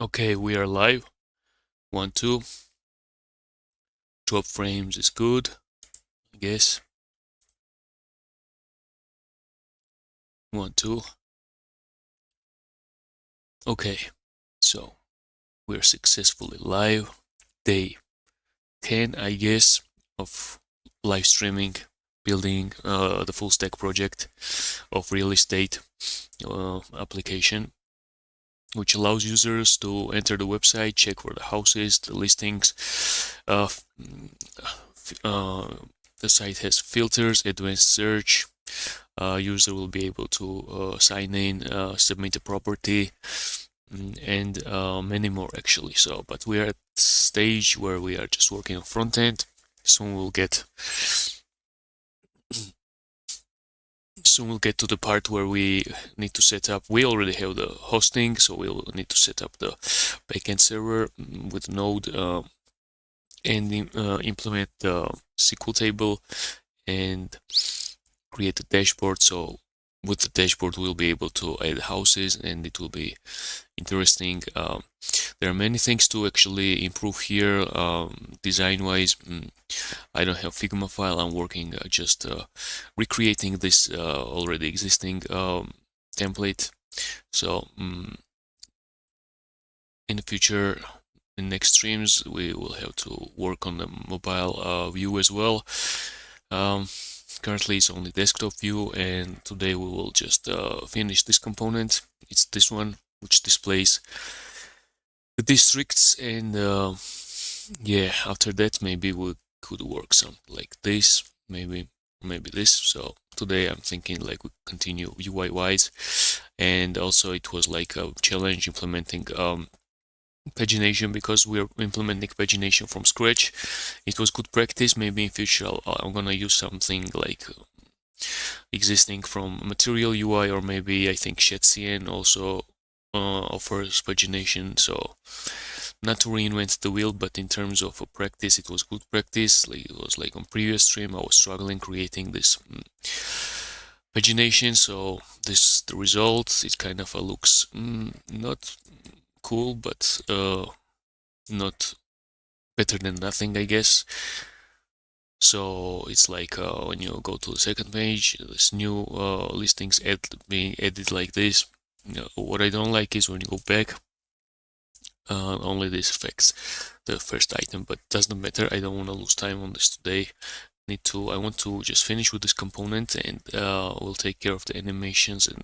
Okay, we are live. 1, 2. Drop frames is good, I guess. 1, 2. Okay, so we're successfully live. Day 10, I guess, of live streaming, building the full stack project of real estate application, which allows users to enter the website, check for the houses, the listings. The site has filters, advanced search. User will be able to sign in, submit a property, and many more actually. So, but we are at the stage where we are just working on front end. Soon we'll get to the part where we need to set up. We already have the hosting, so we'll need to set up the backend server with Node and implement the SQL table and create a dashboard. So with the dashboard, we'll be able to add houses, and it will be interesting. There are many things to actually improve here, design-wise. I don't have Figma file. I'm working just recreating this already existing template. So in the future, in next streams, we will have to work on the mobile view as well. Currently it's only desktop view, and today we will just finish this component. It's this one, which displays the districts, and yeah, after that maybe we could work something like this, maybe this. So today I'm thinking like we continue UI wise, and also it was like a challenge implementing pagination, because we're implementing pagination from scratch. It was good practice. Maybe in future I'm gonna use something like existing from Material UI, or maybe I think ShadCN also offers pagination. So not to reinvent the wheel, but in terms of a practice, it was good practice. Like, it was like on previous stream I was struggling creating this pagination. So this the results. It kind of looks not cool, but not better than nothing, I guess. So it's like when you go to the second page, this new listings being added like this. What I don't like is when you go back, only this affects the first item, but doesn't matter. I don't want to lose time on this today. I want to just finish with this component, and we'll take care of the animations and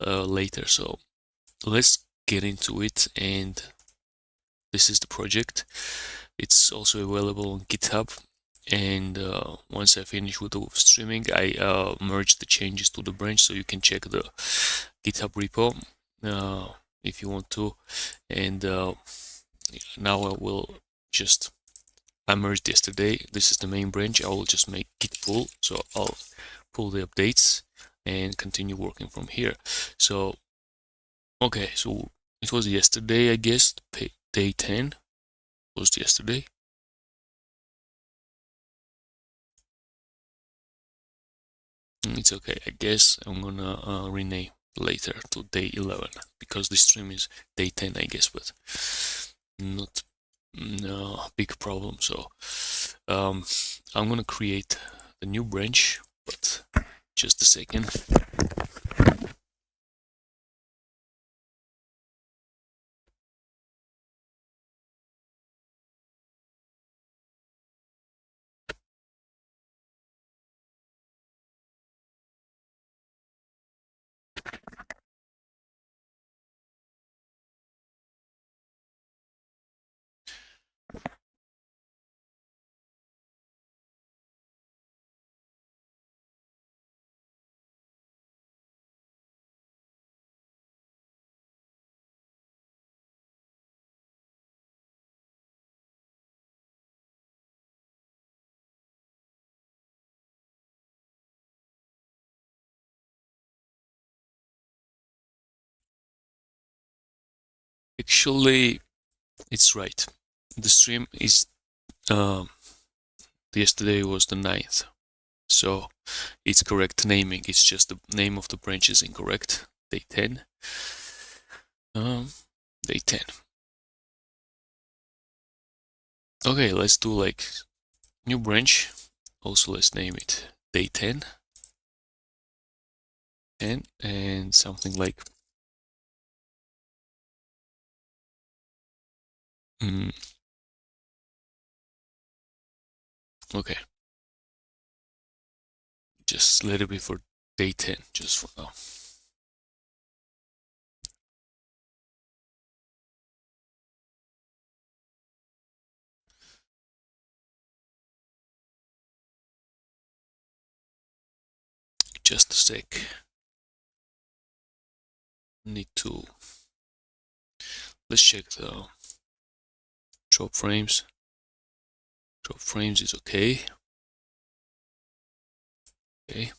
later. So let's get into it. And this is the project. It's also available on GitHub. And once I finish with the streaming, I merge the changes to the branch, so you can check the GitHub repo if you want to. And now I merged yesterday. This is the main branch. I will just make git pull, so I'll pull the updates and continue working from here. So okay, so it was yesterday, I guess. Day 10 was yesterday. It's okay. I guess I'm gonna rename later to day 11, because this stream is day 10, I guess, but not no big problem. So I'm gonna create a new branch, but just a second. Actually, it's right. The stream is yesterday was the 9th, so it's correct naming. It's just the name of the branch is incorrect. Day 10. Day 10. Okay, let's do like new branch. Also, let's name it day 10. And something like okay, just let it be for day 10, just for now. Just a sec. Need to let's check the drop frames. Drop frames is okay. Okay.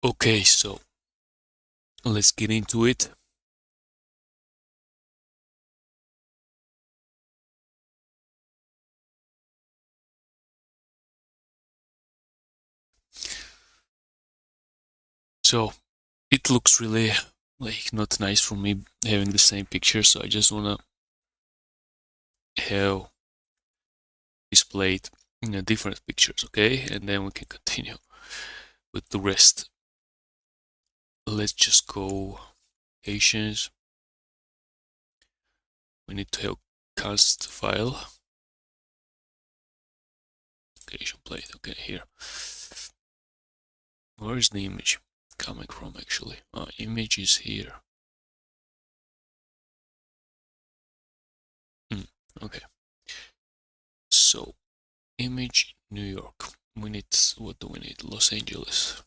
Okay, so let's get into it. So it looks really like not nice for me having the same picture, so I just wanna have displayed different pictures, okay? And then we can continue with the rest. Let's just go locations. We need to have cast file. Location plate, okay, here. Where is the image coming from actually? Image is here. Okay. So image New York. We need, what do we need? Los Angeles.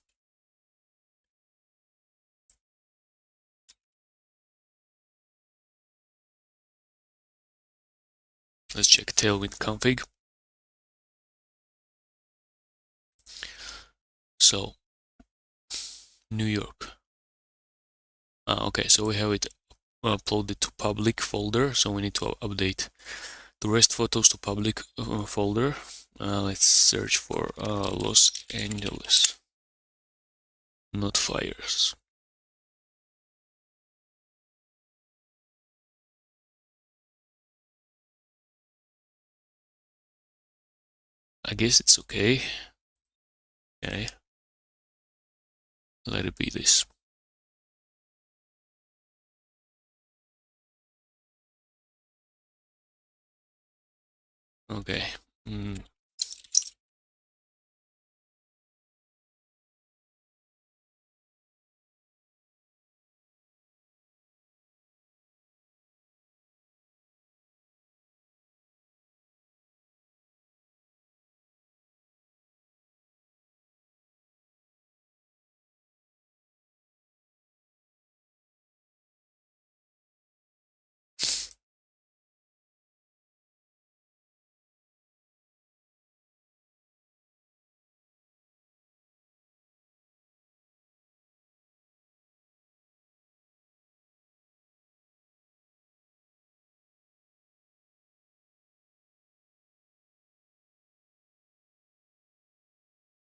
Let's check Tailwind config. So New York. Okay, so we have it uploaded to public folder, so we need to update the rest photos to public folder. Let's search for Los Angeles, not fires. I guess it's okay. Okay, let it be this. Okay.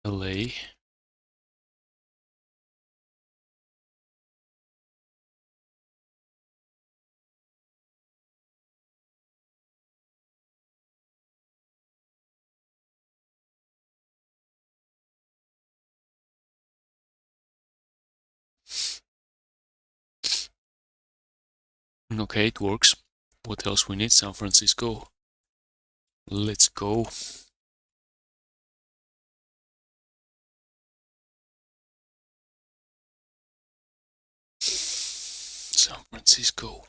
LA. Okay, it works. What else we need? San Francisco. Let's go. San Francisco.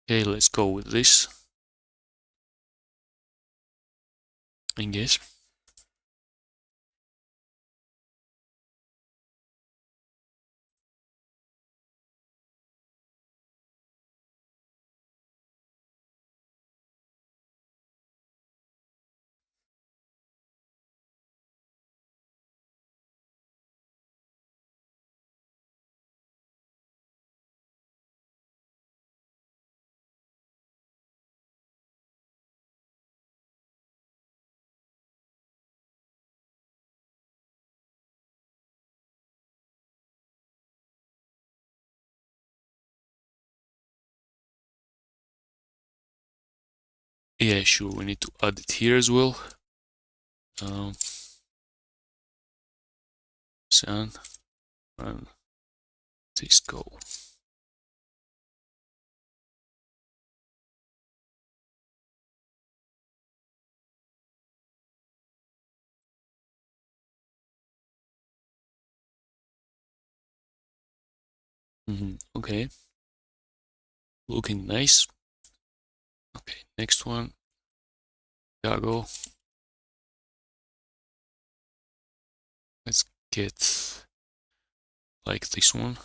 Okay, let's go with this, I guess. Yeah, sure, we need to add it here as well. San Francisco. Okay, looking nice. Okay, next one, Chicago. Let's get like this one.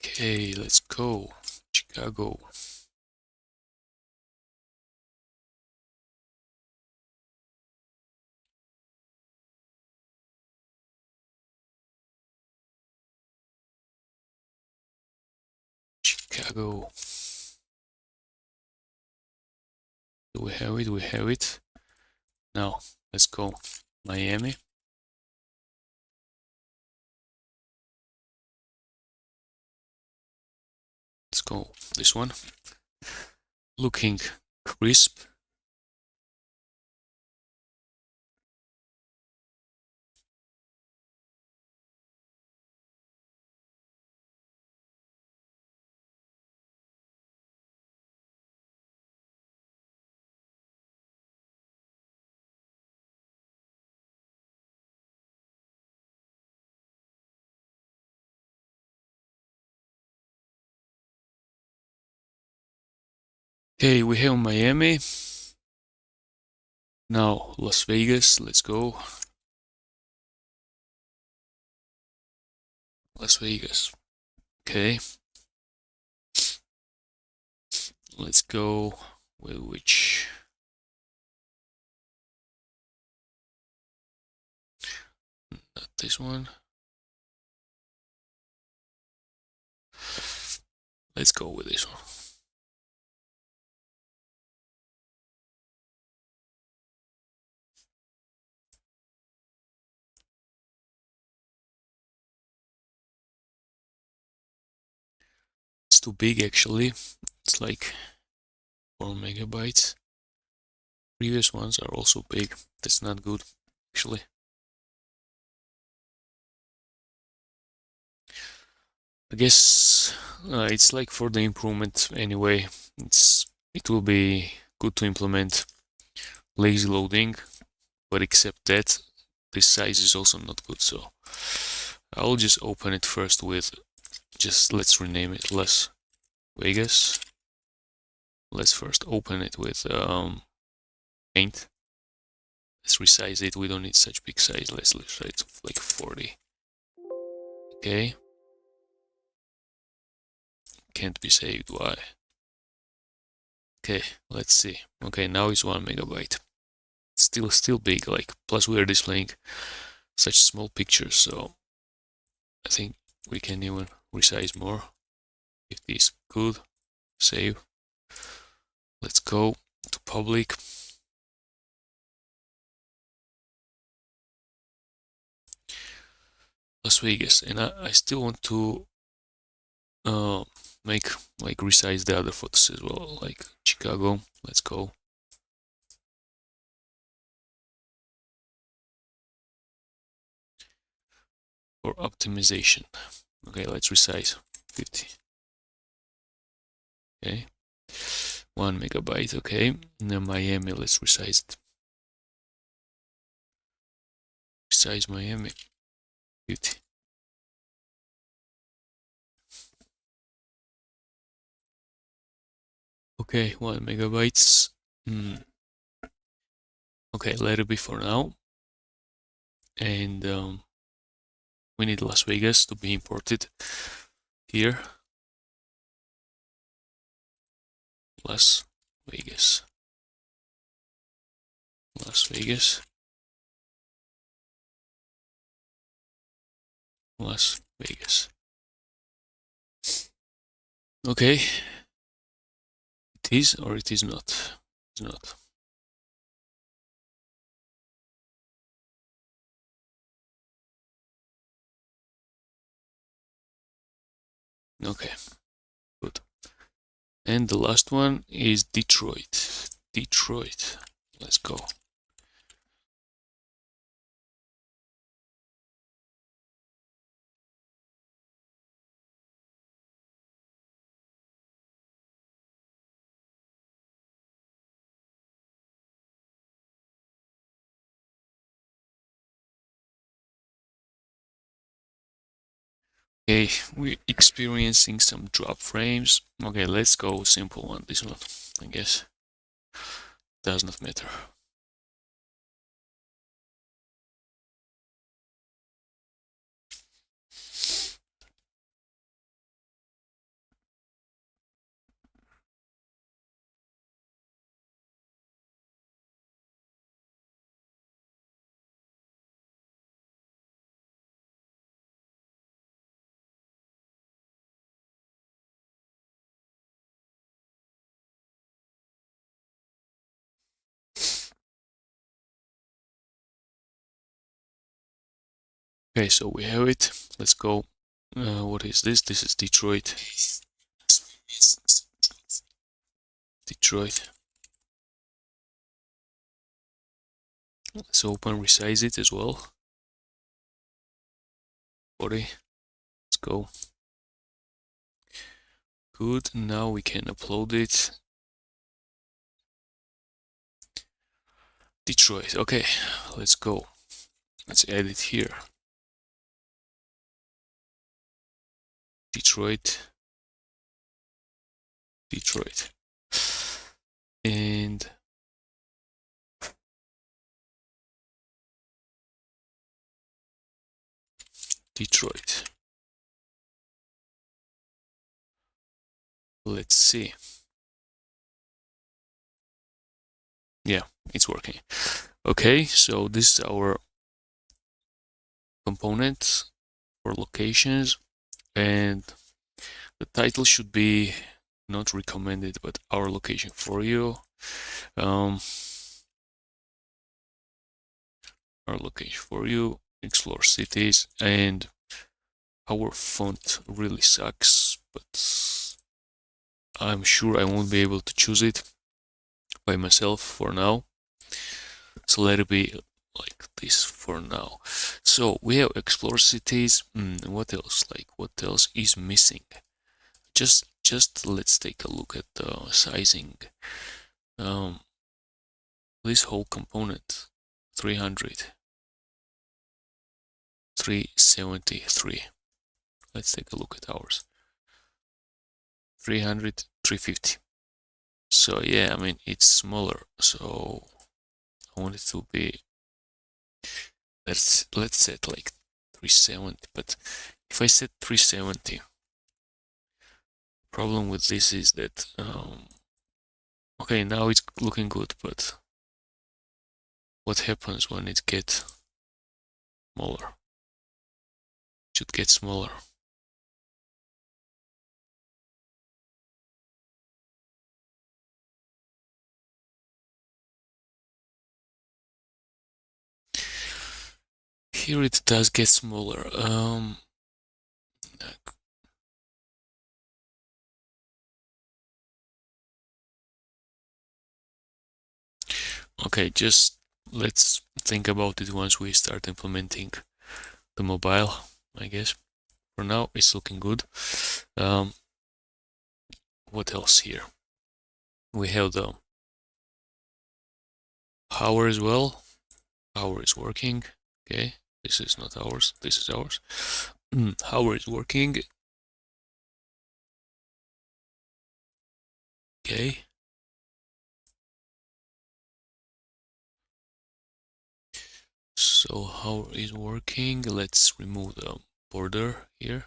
Okay, let's go. Chicago. Chicago. Do we have it? We have it. Now, let's go. Miami. Let's go. This one. Looking crisp. Okay, we have Miami. Now, Las Vegas. Let's go. Las Vegas. Okay. Let's go with which? Not this one. Let's go with this one. It's too big actually. It's like 4 megabytes. Previous ones are also big. That's not good actually. I guess it's like for the improvement anyway. It will be good to implement lazy loading, but except that, this size is also not good. So I'll just open it first with let's rename it Las Vegas. Let's first open it with paint. Let's resize it. We don't need such big size. Let's resize it like 40. Okay. Can't be saved. Why? Okay, let's see. Okay, now it's 1 megabyte. Still big. Like, plus we are displaying such small pictures, so I think we can even resize more. If this good, save. Let's go to public. Las Vegas, and I still want to make like resize the other photos as well, like Chicago. Let's go. For optimization. Okay, let's resize 50. Okay, 1 megabyte. Okay, now Miami, let's resize it. Resize Miami 50. Okay, 1 megabytes. Okay, let it be for now. And we need Las Vegas to be imported here. Las Vegas. Las Vegas. Las Vegas. Okay. It is or it is not. It's not. Okay. Good. And the last one is Detroit. Detroit. Let's go. Okay, we're experiencing some drop frames. Okay, let's go simple one. This one, I guess, does not matter. Okay, so we have it. Let's go. What is this? This is Detroit. Detroit. Let's open, resize it as well. 40. Let's go. Good. Now we can upload it. Detroit. Okay, let's go. Let's add it here. Detroit. Detroit. And Detroit. Let's see. Yeah, it's working. Okay, so this is our component for locations, and the title should be not recommended, but our location for you. Our location for you, explore cities, and our font really sucks, but I'm sure I won't be able to choose it by myself for now. So let it be like this for now. So we have explore cities. What else? Like what else is missing? Just let's take a look at the sizing. This whole component, 300, 373. Let's take a look at ours. 300, 350. So yeah, I mean it's smaller. So I want it to be. Let's set like 370. But if I set 370, problem with this is that okay, now it's looking good, but what happens when it gets smaller? should get smaller. Here it does get smaller. Okay, just let's think about it once we start implementing the mobile, I guess. For now, it's looking good. What else here? We have the power as well. Power is working. Okay, this is not ours. This is ours. Power is working. Okay. So how is working? Let's remove the border here.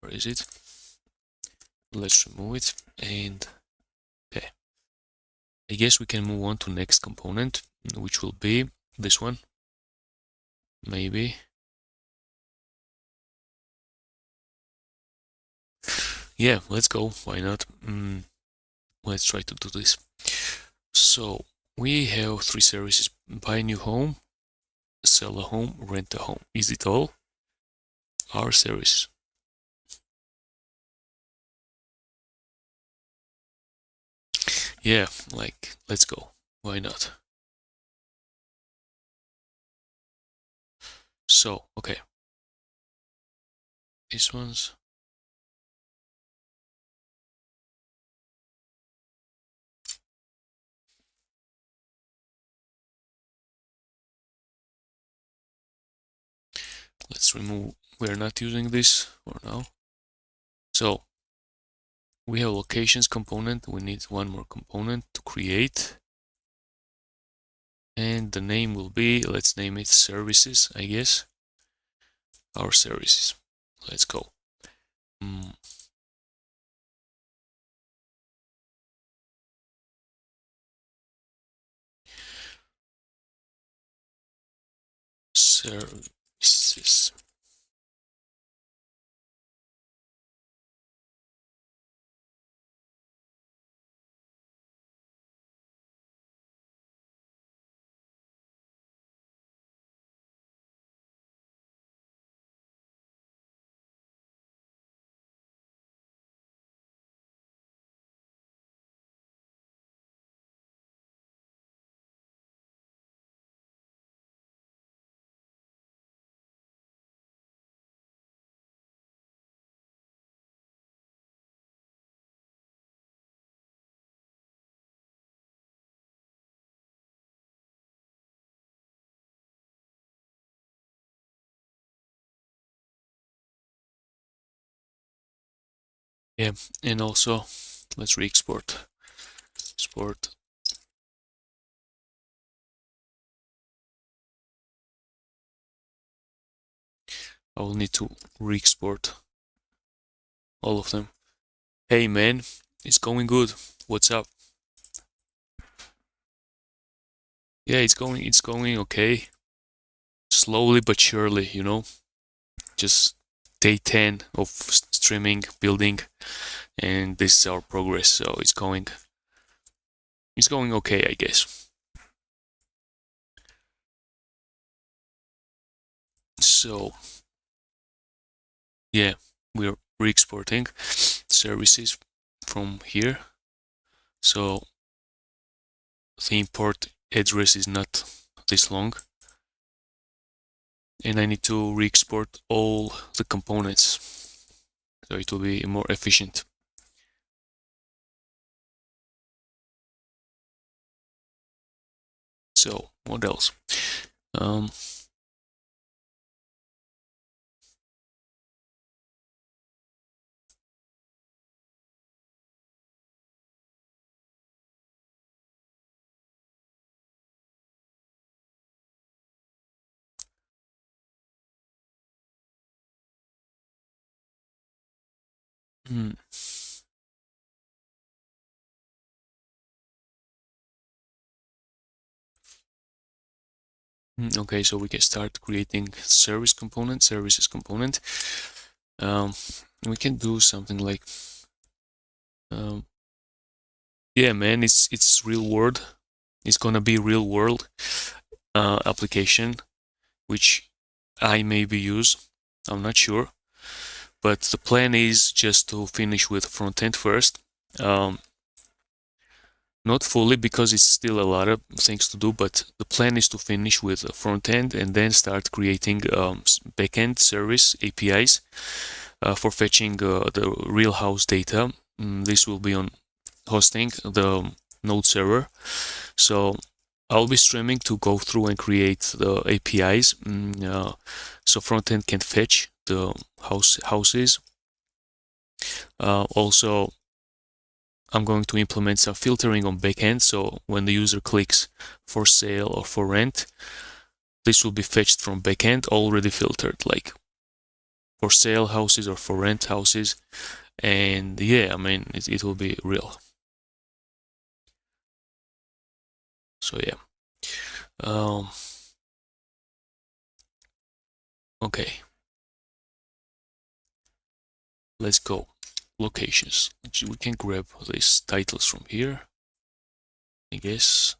Where is it? Let's remove it, and okay. I guess we can move on to next component, which will be this one. Maybe. Yeah, let's go. Why not? Let's try to do this. So we have 3 services: buy a new home, sell a home, rent a home. Is it all? Our service. Yeah, like, let's go. Why not? So, okay. These ones. Let's remove. We're not using this for now. So, we have locations component. We need one more component to create. And the name will be, let's name it services, I guess. Our services. Let's go. Services. Yeah, and also let's re-export. Export. I will need to re-export all of them. Hey man, it's going good. What's up? Yeah, it's going okay. Slowly but surely, you know. Just day 10 of streaming, building, and this is our progress. So it's going okay, I guess. So yeah, we're re-exporting services from here. So the import address is not this long. And I need to re-export all the components. So it will be more efficient. So what else? Hmm. Okay, so we can start creating services component. We can do something like, yeah, man, it's real world. It's gonna be real world application, which I maybe use. I'm not sure, but the plan is just to finish with front end first. Not fully, because it's still a lot of things to do, but the plan is to finish with the front end and then start creating backend service APIs for fetching the real house data. This will be on hosting the node server. So I'll be streaming to go through and create the APIs, so front end can fetch the houses. Also, I'm going to implement some filtering on backend, so when the user clicks for sale or for rent, this will be fetched from backend already filtered, like for sale houses or for rent houses. And yeah, I mean, it will be real. So yeah. Okay. Let's go. Locations. We can grab these titles from here. I guess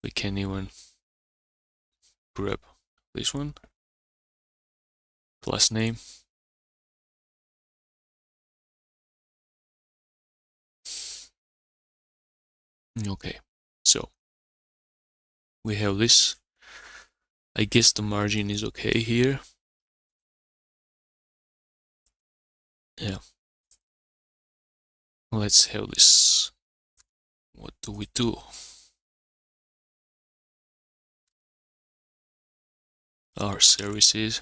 we can even grab this one. Class name. Okay. So we have this. I guess the margin is okay here. Yeah. Let's have this. What do we do? Our services.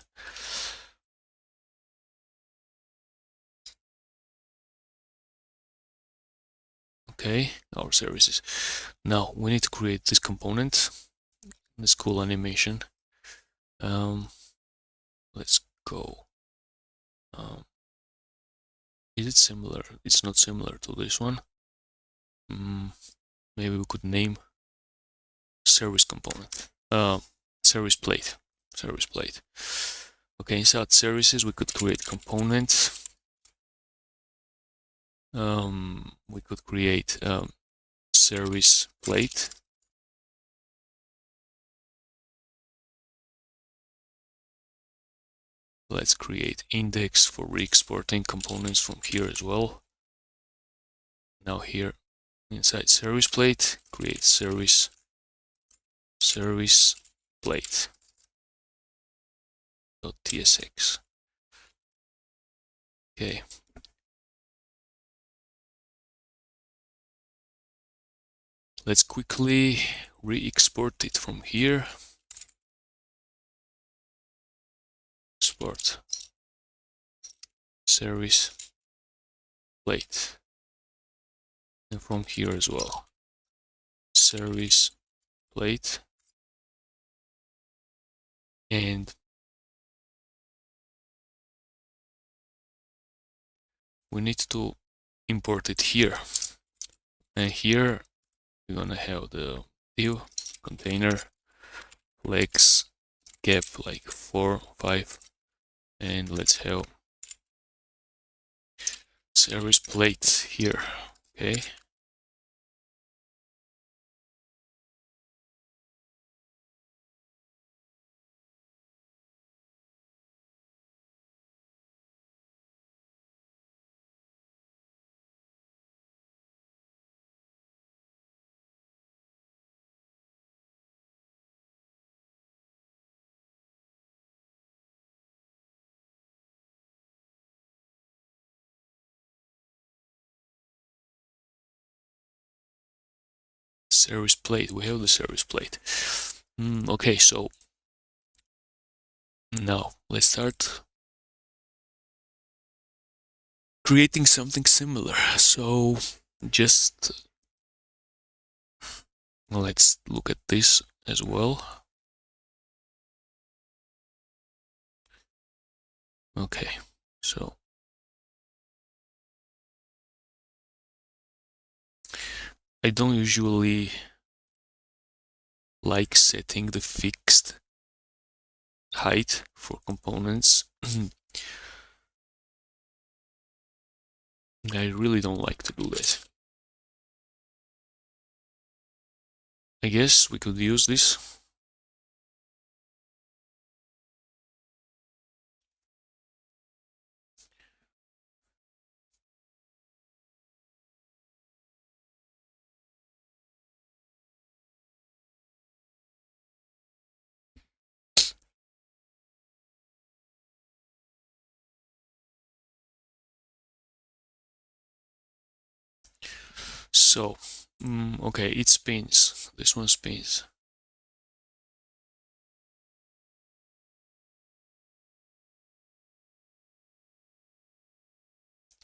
Okay, our services. Now we need to create this component, this cool animation. Let's go. Is it similar? It's not similar to this one. Maybe we could name service component. Service plate. Service plate. Okay, inside services we could create components. We could create service plate. Let's create index for re-exporting components from here as well. Now here inside service plate, create service plate .tsx. Okay. Let's quickly re-export it from here. Export service plate. And from here as well. Service plate. And we need to import it here. And here we're gonna have the div container legs gap like 4, 5, and let's have service plate here. Okay. Service plate. We have the service plate. Okay, so now let's start creating something similar. So just let's look at this as well. Okay, so I don't usually like setting the fixed height for components. I really don't like to do that. I guess we could use this. So, okay, it spins. This one spins.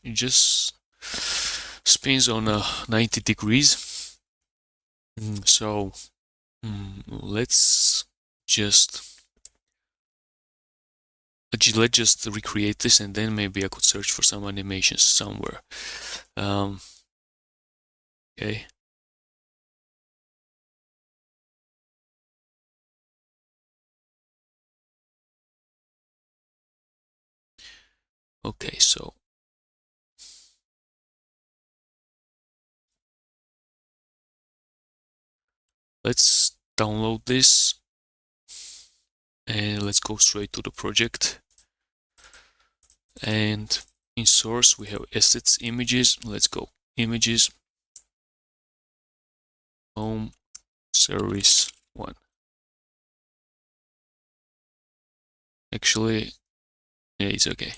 It just spins on 90 degrees. So let's just recreate this, and then maybe I could search for some animations somewhere. Okay. Okay, so let's download this and let's go straight to the project. And in source we have assets, images. Let's go images, home, service 1. Actually, yeah, it's okay.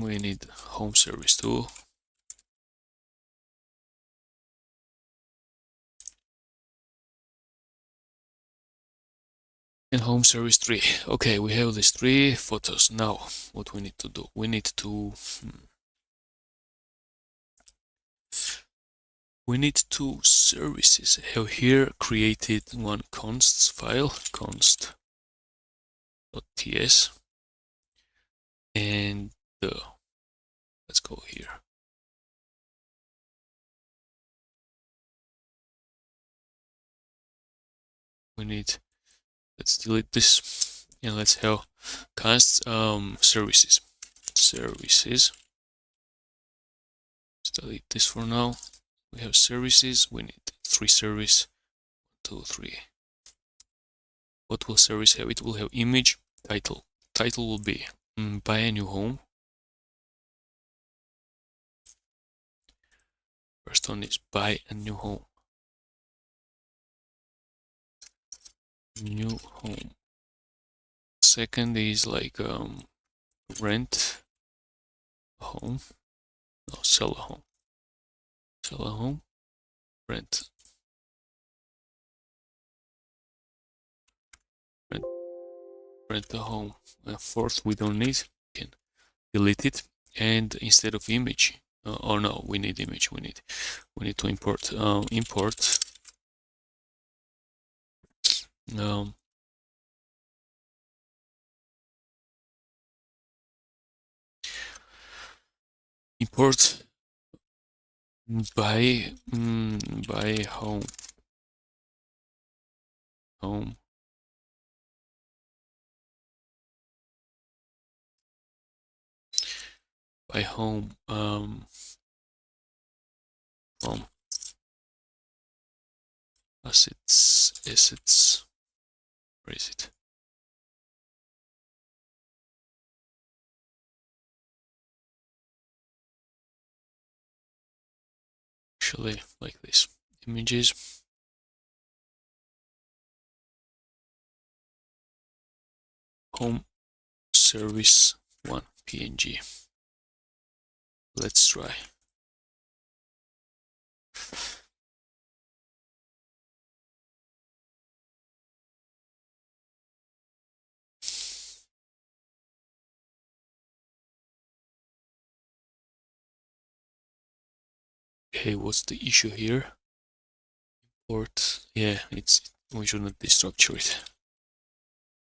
We need home service 2. And home service 3. Okay, we have these 3 photos. Now, what we need to do? We need to two services. I have here created one const file, const.ts, and let's go here. Let's delete this, and let's have const services. Let's delete this for now. We have services. We need 3 service. 2, 3. What will service have? It will have image, title. Title will be buy a new home. First one is buy a new home. New home. Second is like rent a home. No, sell a home. Sell a home. Rent. Rent a home. Fourth, we don't need. We can delete it. And instead of image, or no, we need image. We need to import import by home by home assets. Where is it? Actually, like this. Images. Home service 1 PNG. Let's try. Okay, what's the issue here? Import. Yeah, we shouldn't destructure it.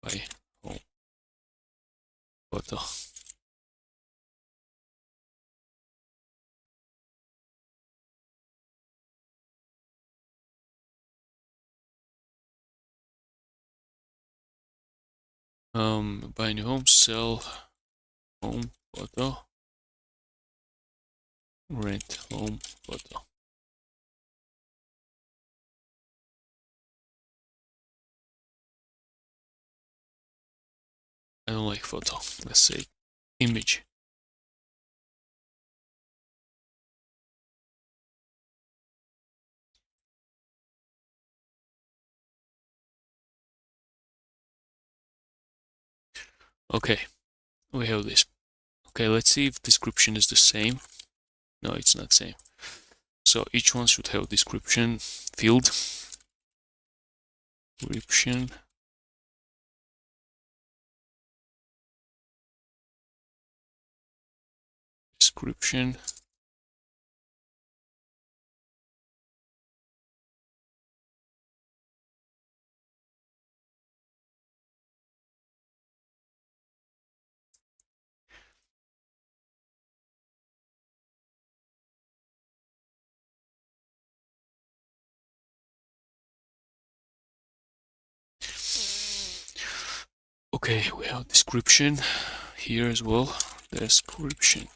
By home photo. Buy new home, sell home photo, rent home photo. I don't like photo. Let's say image. Okay, we have this. Okay, let's see if description is the same. No, it's not same. So each one should have description field. Description. Description. Okay, we have description here as well. Description.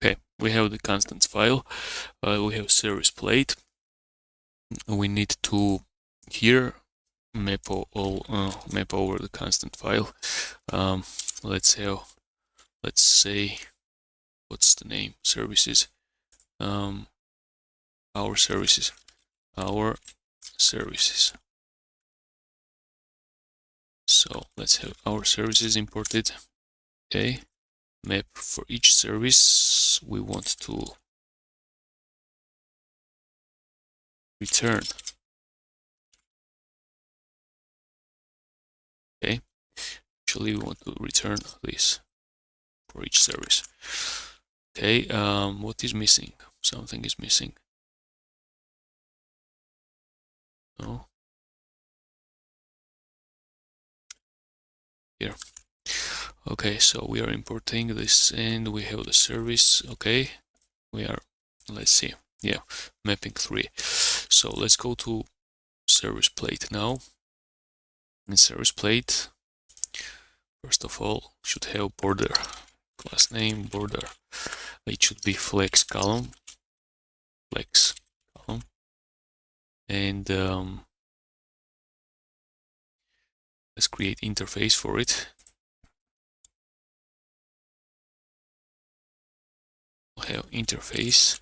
Okay, we have the constants file. We have service plate. We need to here map over the constant file. Let's say what's the name? Services. Our services. So let's have our services imported. Okay, map for each service we want to return. Okay, actually we want to return this for each service. Okay, what is missing? Something is missing. No. Here. Okay, so we are importing this and we have the service. Okay, we are, let's see, yeah, mapping 3. So let's go to service plate now. In service plate, first of all, should have border, class name, border. It should be flex column, and let's create interface for it. We'll have interface,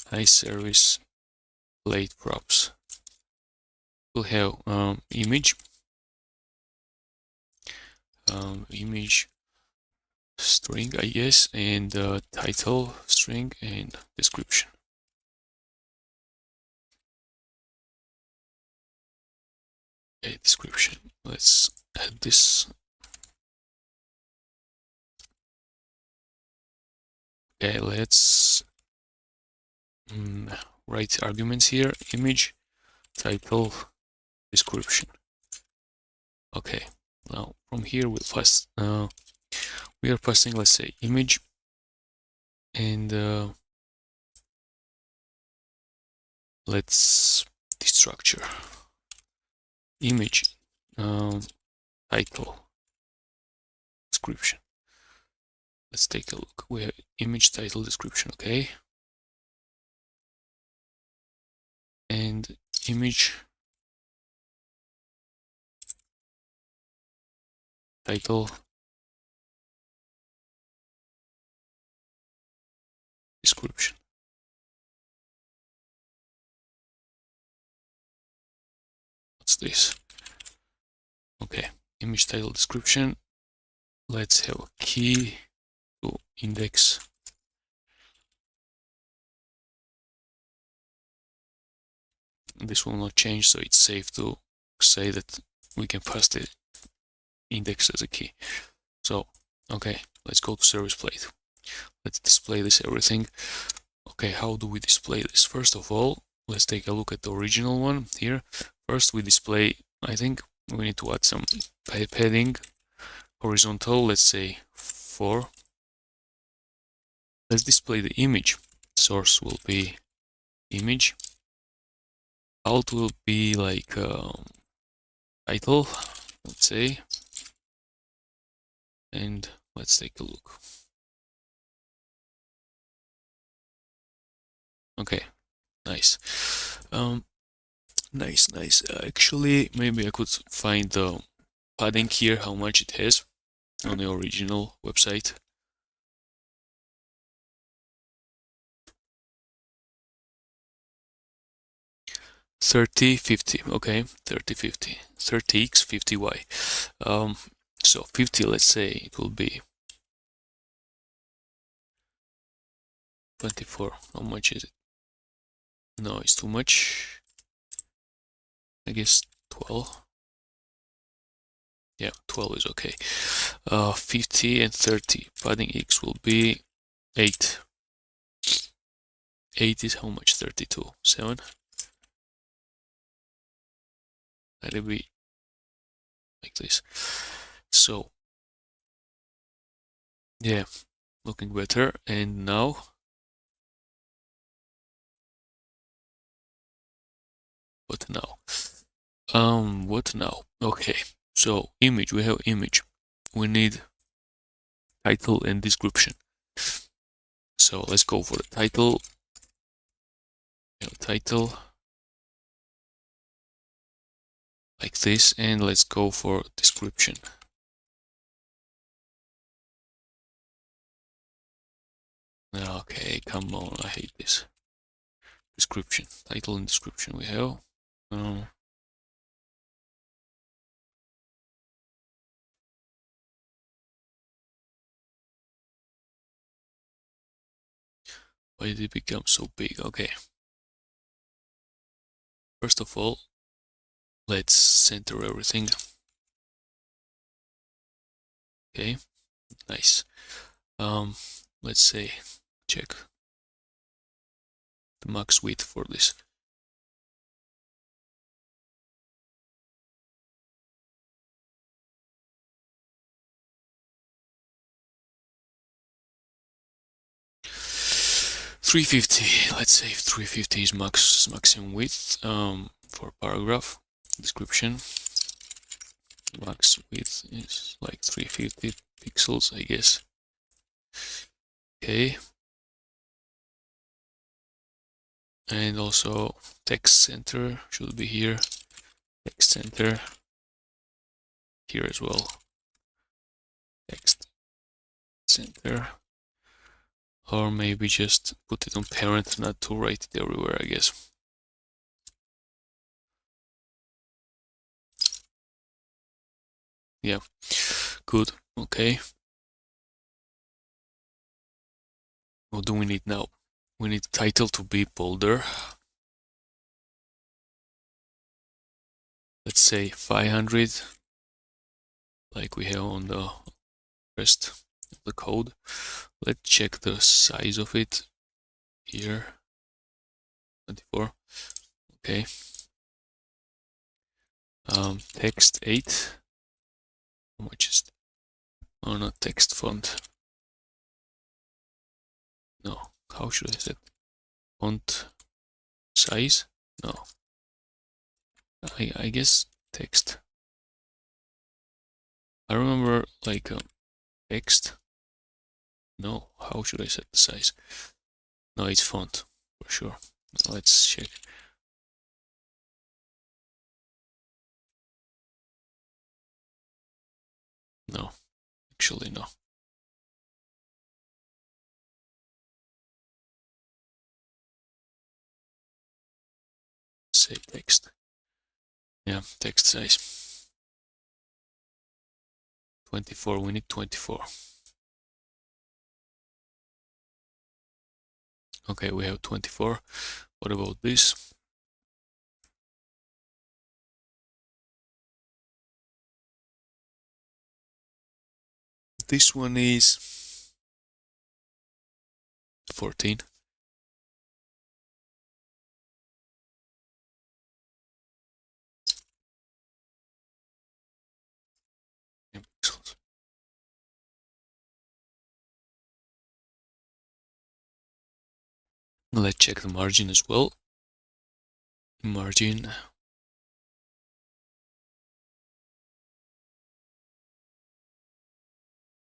iService plate props. We'll have image string, I guess, and title string and description. Okay, description. Let's add this. Okay, let's write arguments here: image, title, description. Okay, now from here we'll pass. We are passing, let's say, image, and let's destructure image, title, description. Let's take a look. We have image, title, description. Okay, and image, title, description. What's this? Okay, image, title, description. Let's have a key to index. This will not change, so it's safe to say that we can pass the index as a key. So, okay, let's go to service plate. Let's display this everything. Okay, how do we display this? First of all, let's take a look at the original one here. First we display, I think we need to add some padding, horizontal, let's say 4. Let's display the image. Source will be image. Alt will be like title, let's say. And let's take a look. Okay, nice. Nice. Actually, maybe I could find the padding here, how much it has on the original website. 3050, okay, 3050, 30x, 50y. So 50, let's say it will be 24. How much is it? No, it's too much. I guess 12. Yeah, 12 is okay. 50 and 30. Padding x will be 8. 8 is how much? 32. 7. Let it be like this. So, yeah, looking better. And now, what now? What now? Okay, so image, we have image. We need title and description. So let's go for the title. Title like this, and let's go for description. Okay, come on, I hate this. Description, title and description we have. Why did it become so big? Okay. First of all, let's center everything. Okay, nice. Let's say check the max width for this. $350. Let's say 350 is maximum width for paragraph description. Max width is like 350 pixels, I guess. Okay. And also text center should be here. Text center here as well. Text center. Or maybe just put it on parent, not to write it everywhere, I guess. Yeah, good. Okay. What do we need now? We need title to be bolder. Let's say 500, like we have on the rest of the code. Let's check the size of it here. 24. Okay. Text 8. How much is it? Oh, not text font. No. How should I set font size? No. I guess text. I remember like text. No. How should I set the size? No, it's font for sure. Let's check. No, actually no. Say text. Yeah, text size. 24, we need 24. Okay, we have 24. What about this? This one is 14. Let's check the margin as well. Margin.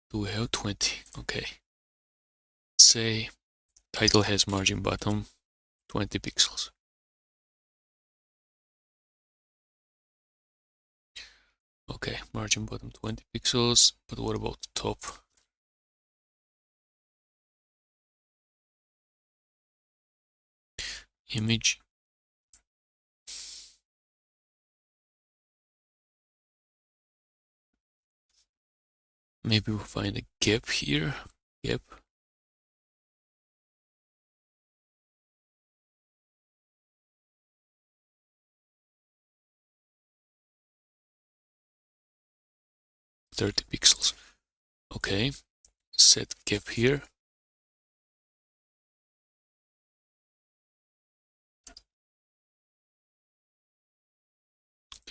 Do we have 20? Okay. Let's say title has margin bottom 20 pixels. Okay, margin bottom 20 pixels, but what about the top? Image. Maybe we'll find a gap here. Gap. $30 pixels. Okay, set gap here.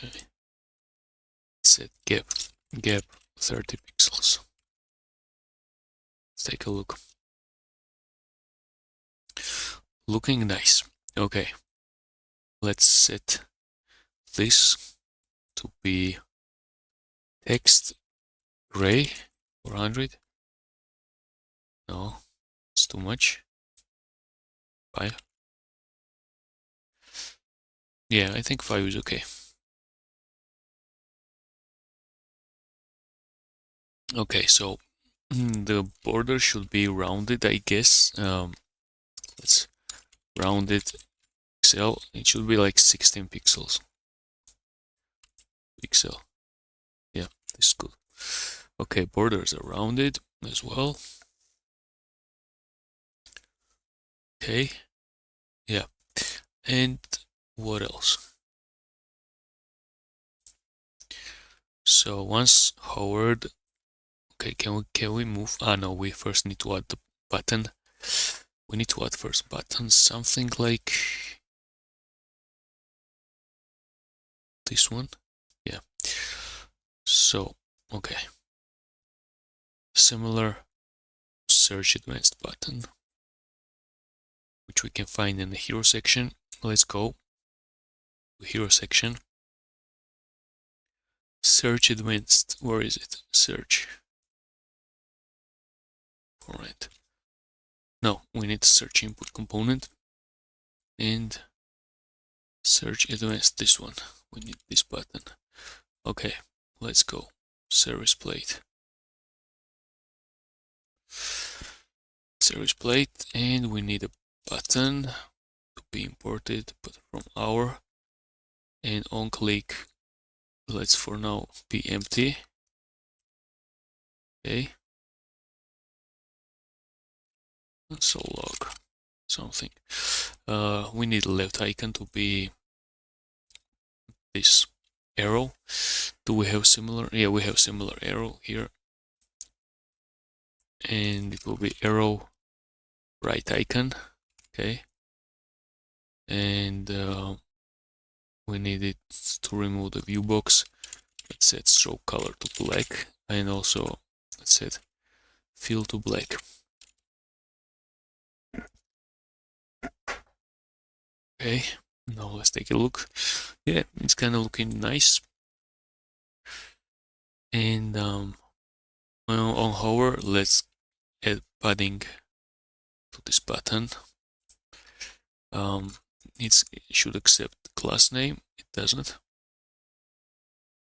Okay, set gap 30 pixels. Let's take a look. Looking nice. Okay, let's set this to be text gray 400. No, it's too much. 5. Yeah, I think 5 is okay. Okay, so the border should be rounded, I guess. Let's round it. Pixel. It should be like 16 pixels. Pixel. Yeah, this is good. Okay, borders are rounded as well. Okay. Yeah. And what else? So once hovered, okay, can we move? Ah, no, we first need to add the button. We need to add first button, something like this one. Yeah. So, okay. Similar search advanced button, which we can find in the hero section. Let's go to hero section. Search advanced. Where is it? Search. Alright. No, we need search input component and search advanced. This one. We need this button. Okay, let's go. Service plate. Service plate, and we need a button to be imported, but from our, and on click. Let's for now be empty. Okay. So log something. We need a left icon to be this arrow. Do we have similar? Yeah, we have similar arrow here. And it will be arrow right icon. Okay. And we need it to remove the view box. Let's set stroke color to black. And also let's set fill to black. Okay. Now let's take a look. Yeah, it's kind of looking nice. And on hover, let's add padding to this button. It should accept class name. It doesn't.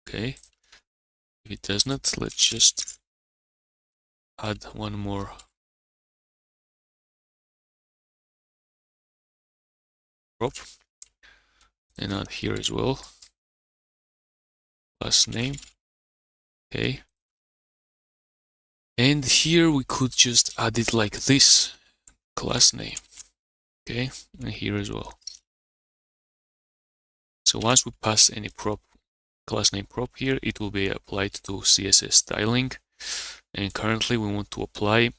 Okay. If it does not, let's just add one more prop and add here as well. Class name. Okay. And here we could just add it like this, class name. Okay, and here as well. So once we pass any prop, class name prop here, it will be applied to CSS styling. And currently we want to apply,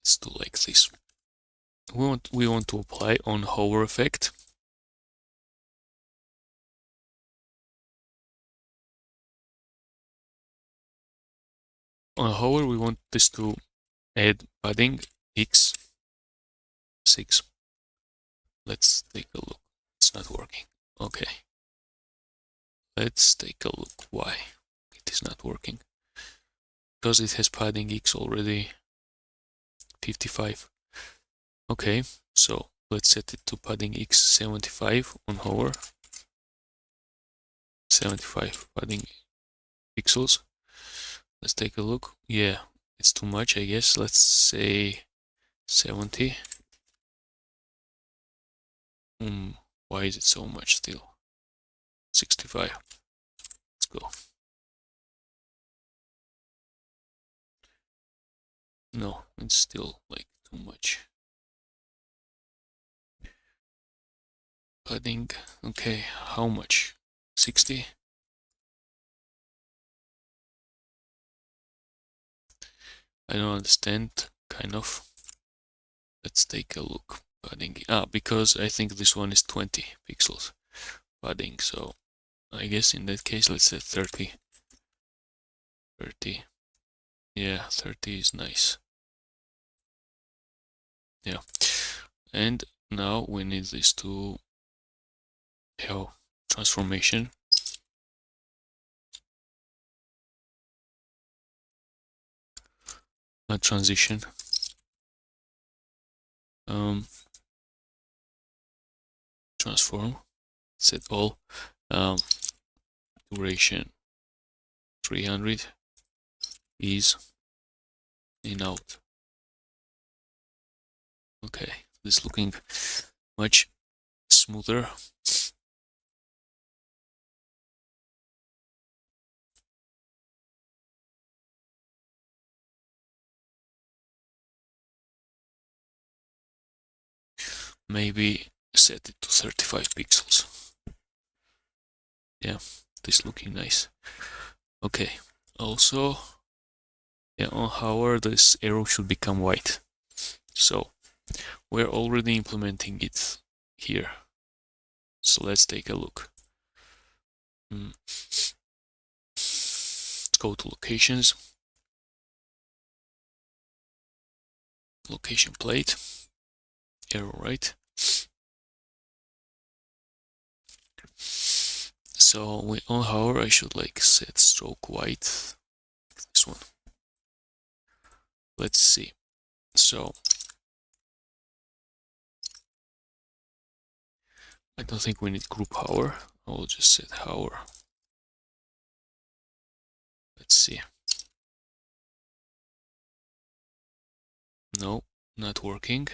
let's do like this. We want to apply on hover effect. On hover, we want this to add padding X 6. Let's take a look. It's not working. Okay. Let's take a look why it is not working. Because it has padding X already 55. Okay, so let's set it to padding X 75 on hover. 75 padding pixels. Let's take a look. Yeah, it's too much, I guess. Let's say 70. Why is it so much still? 65. Let's go. No, it's still like too much. Padding. Okay, how much? 60? I don't understand, kind of. Let's take a look. Padding. Because I think this one is 20 pixels padding, so I guess in that case let's say 30. 30. Yeah, 30 is nice. Yeah. And now we need this to have transformation. Not transition. Transform. Set all. Duration 300 is in out. Okay, this is looking much smoother. Maybe set it to 35 pixels. Yeah, this is looking nice. Okay, also, yeah, on hover this arrow should become white. So we're already implementing it here. So let's take a look. Let's go to locations. Location plate. Arrow right. So we on hover I should like set stroke white. This one. Let's see. So I don't think we need group hover. I will just set hover. Let's see. No, not working.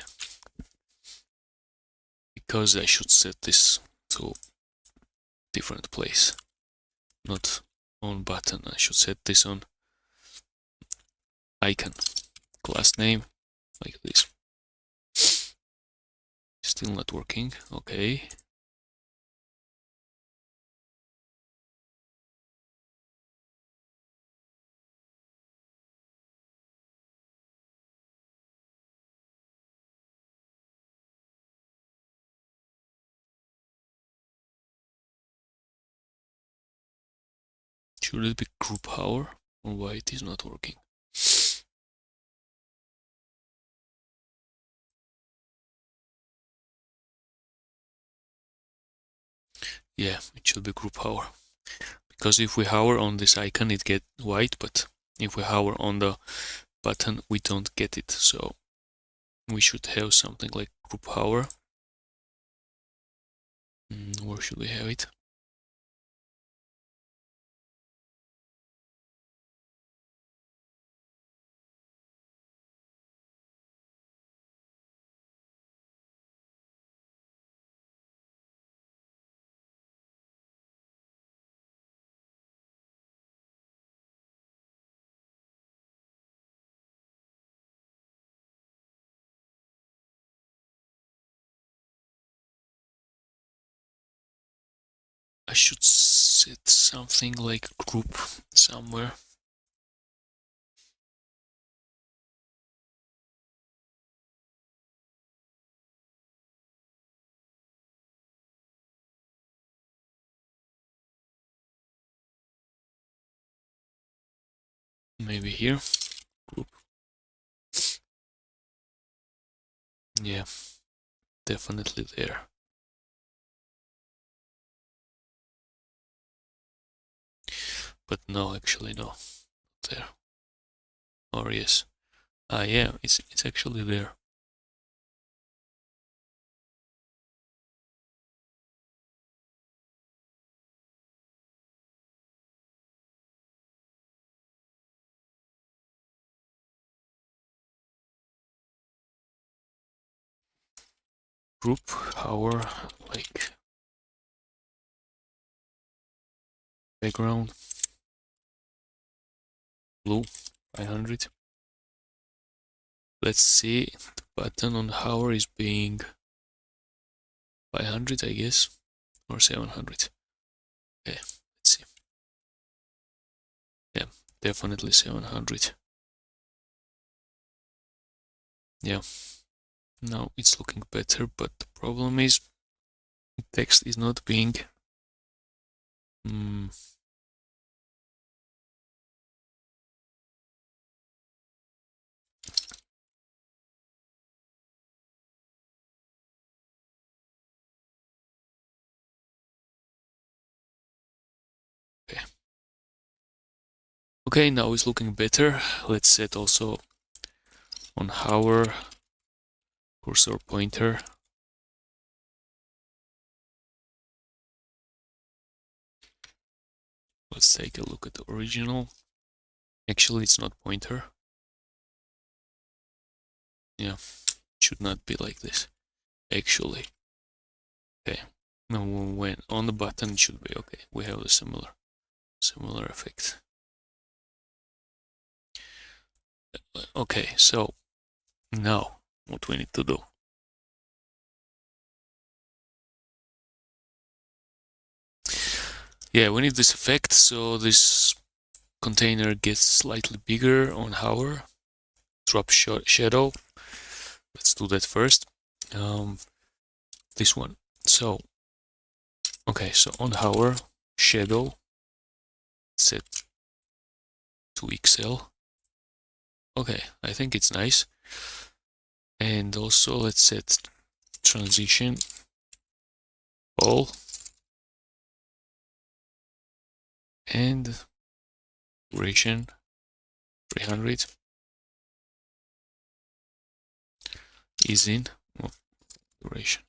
Because I should set this to different place. Not on button. I should set this on icon. Class name. Like this. Still not working. Okay. Should it be group hover? Or why it is not working? Yeah, it should be group hover. Because if we hover on this icon it gets white, but if we hover on the button we don't get it. So we should have something like group hover. Where should we have it? I should set something like group somewhere. Maybe here. Group. Yeah, definitely there. But no, actually no, there. Or yes. Yeah, it's actually there. Group hour, like background blue 500. Let's see, the button on hour is being 500, I guess, or 700. Okay, let's see. Yeah, definitely 700. Yeah, now it's looking better, but the problem is text is not being mm, okay. Okay, now it's looking better. Let's set also on hour cursor pointer. Let's take a look at the original. Actually, it's not pointer. Yeah, it should not be like this. Actually, okay. Now when on the button, it should be okay. We have a similar effect. Okay, so now what we need to do. Yeah, we need this effect so this container gets slightly bigger on hour. Drop shadow. Let's do that first. This one. So, okay, so on hour shadow set to XL. Okay, I think it's nice. And also let's set transition all and duration 300 is in duration.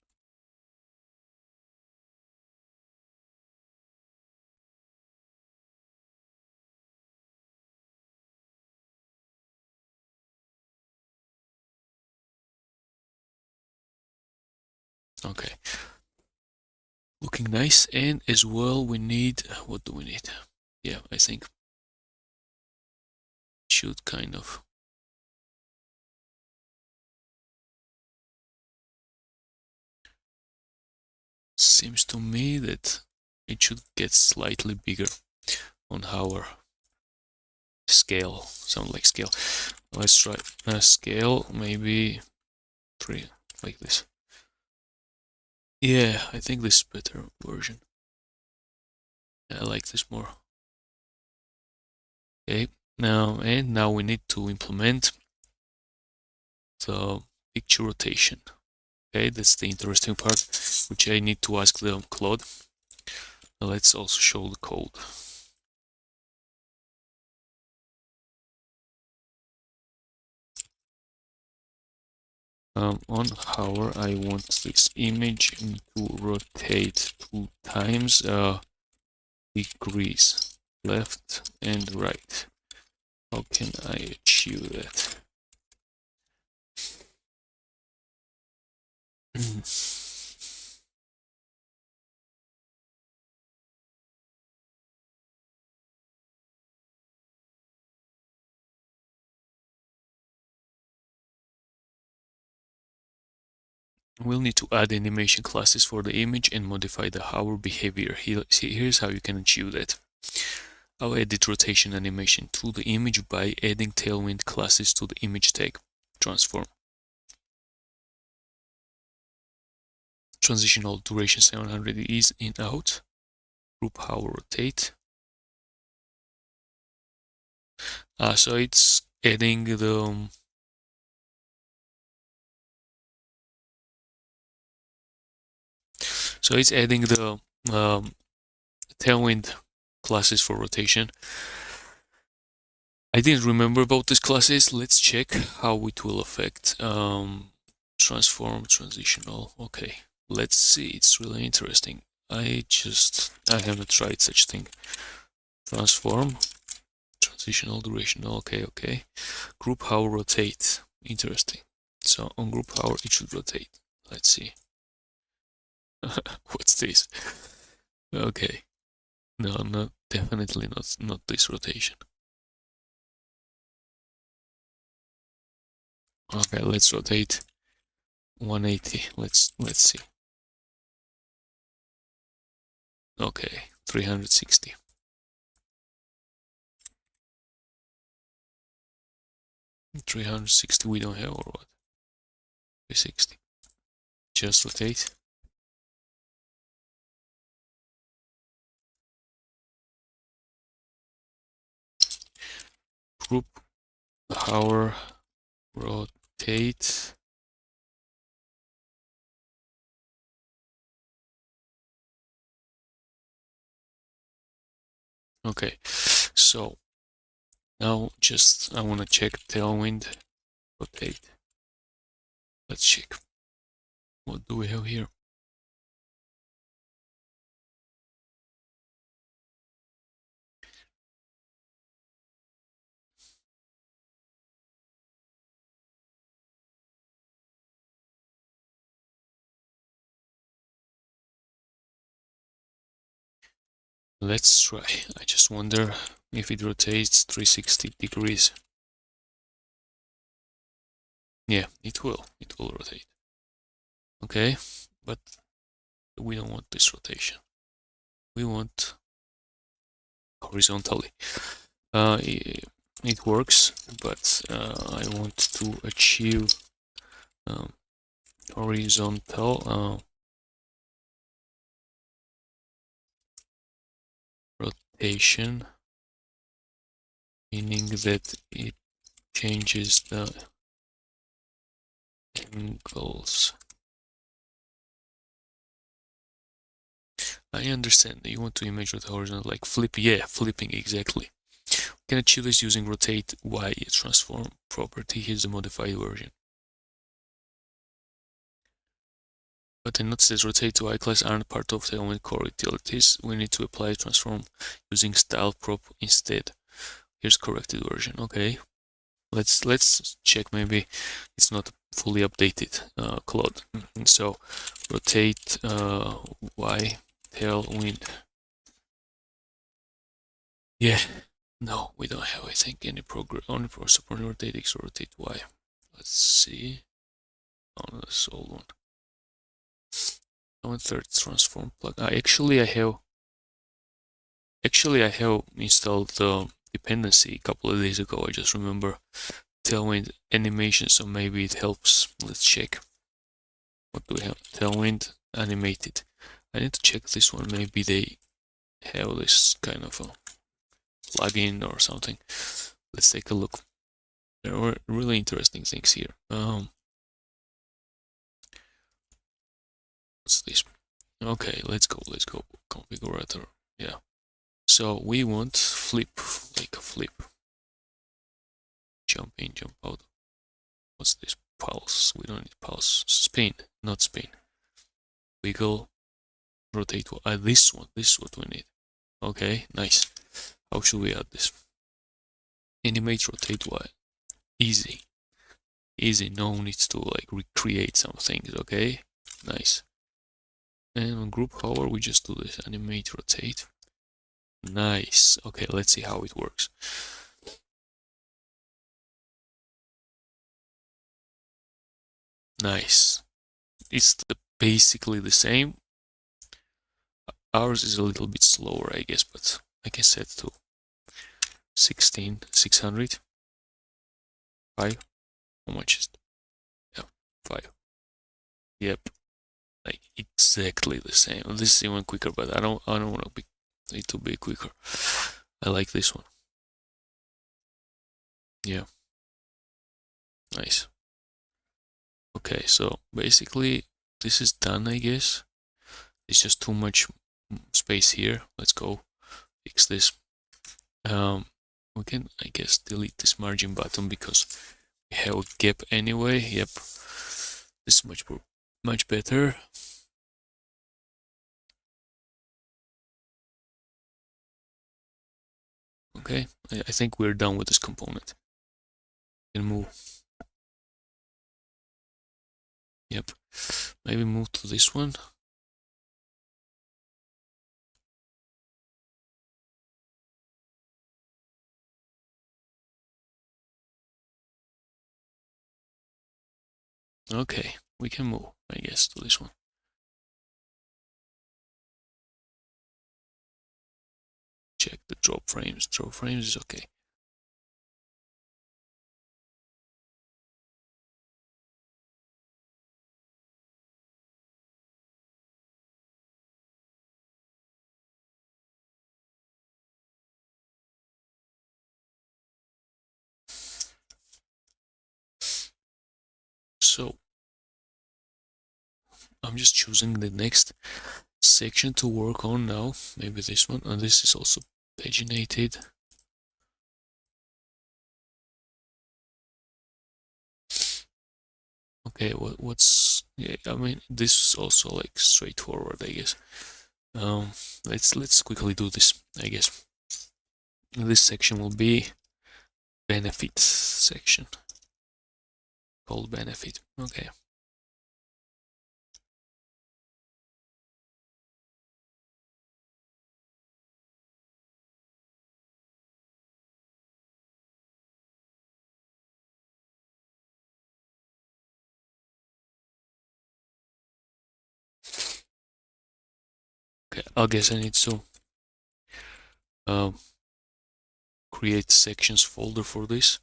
Okay, looking nice. And as well we need, what do we need? Yeah, I think should kind of seems to me that it should get slightly bigger on our scale. Sound like scale. Let's try scale, maybe 3, like this. Yeah, I think this is better version. I like this more. Okay, now we need to implement the picture rotation. Okay, that's the interesting part, which I need to ask the Claude. Now let's also show the code. On hour, I want this image to rotate 2 times degrees, left and right. How can I achieve that? We'll need to add animation classes for the image and modify the hover behavior. Here's how you can achieve that. I'll edit rotation animation to the image by adding Tailwind classes to the image tag. Transform. Transitional duration 700 is in out. Group hover rotate. So it's adding the So it's adding the Tailwind classes for rotation. I didn't remember about these classes. Let's check how it will affect transform, transitional. Okay, let's see. It's really interesting. I haven't tried such thing. Transform, transitional, durational. Okay. Group power rotate. Interesting. So on group power it should rotate. Let's see. What's this? Okay. No, definitely not this rotation. Okay, let's rotate 180. Let's see. Okay, 360. 360 we don't have, or what? 360. Just rotate. Group power rotate. Okay, so now I want to check tailwind rotate. Let's check. What do we have here? Let's try. I just wonder if it rotates 360 degrees. Yeah, it will rotate. Okay, but we don't want this rotation. We want horizontally. It works, but I want to achieve horizontal rotation, meaning that it changes the angles. I understand that you want to image with horizontal, like flip. Yeah, flipping, exactly. We can achieve this using rotate Y transform property. Here's the modified version. But the note says rotate to Y class aren't part of Tailwind core utilities. We need to apply transform using style prop instead. Here's corrected version. Okay. Let's check, maybe it's not fully updated, Claude. So rotate Y tailwind. Yeah, no, we don't have, I think, any progress. Only for support rotate X or rotate Y. Let's see. On this old one. Third transform plug. Actually I have installed the dependency a couple of days ago. I just remember Tailwind animation, so maybe it helps. Let's check. What do we have? Tailwind animated. I need to check this one. Maybe they have this kind of a plugin or something. Let's take a look. There are really interesting things here. What's this? Okay, let's go. Configurator. Yeah. So we want flip, like a flip. Jump in, jump out. What's this? Pulse. We don't need pulse. Spin, not spin. Wiggle, rotate. This one. This is what we need. Okay, nice. How should we add this? Animate, rotate Y. Easy. No need to like recreate some things. Okay, nice. And on group power, we just do this. Animate, rotate. Nice. Okay, let's see how it works. Nice. It's basically the same. Ours is a little bit slower, I guess, but I can set to 16,600. 5. How much is it? Yeah, 5. Yep, like exactly the same. This is even quicker, but I don't want to be it to be quicker. I like this one. Yeah, nice. Okay, so basically this is done, I guess. It's just too much space here. Let's go fix this. We can, I guess, delete this margin button because we have a gap anyway. Yep, this is much better. Okay, I think we're done with this component. We can move. Yep, maybe move to this one. Okay, we can move, I guess, to this one. Check the drop frames. Drop frames is okay. So I'm just choosing the next section to work on now. Maybe this one, and this is also paginated. Okay, what's yeah? I mean, this is also like straightforward, I guess. Let's quickly do this, I guess. This section will be benefits section, called benefit. Okay. Okay, I guess I need to create sections folder for this.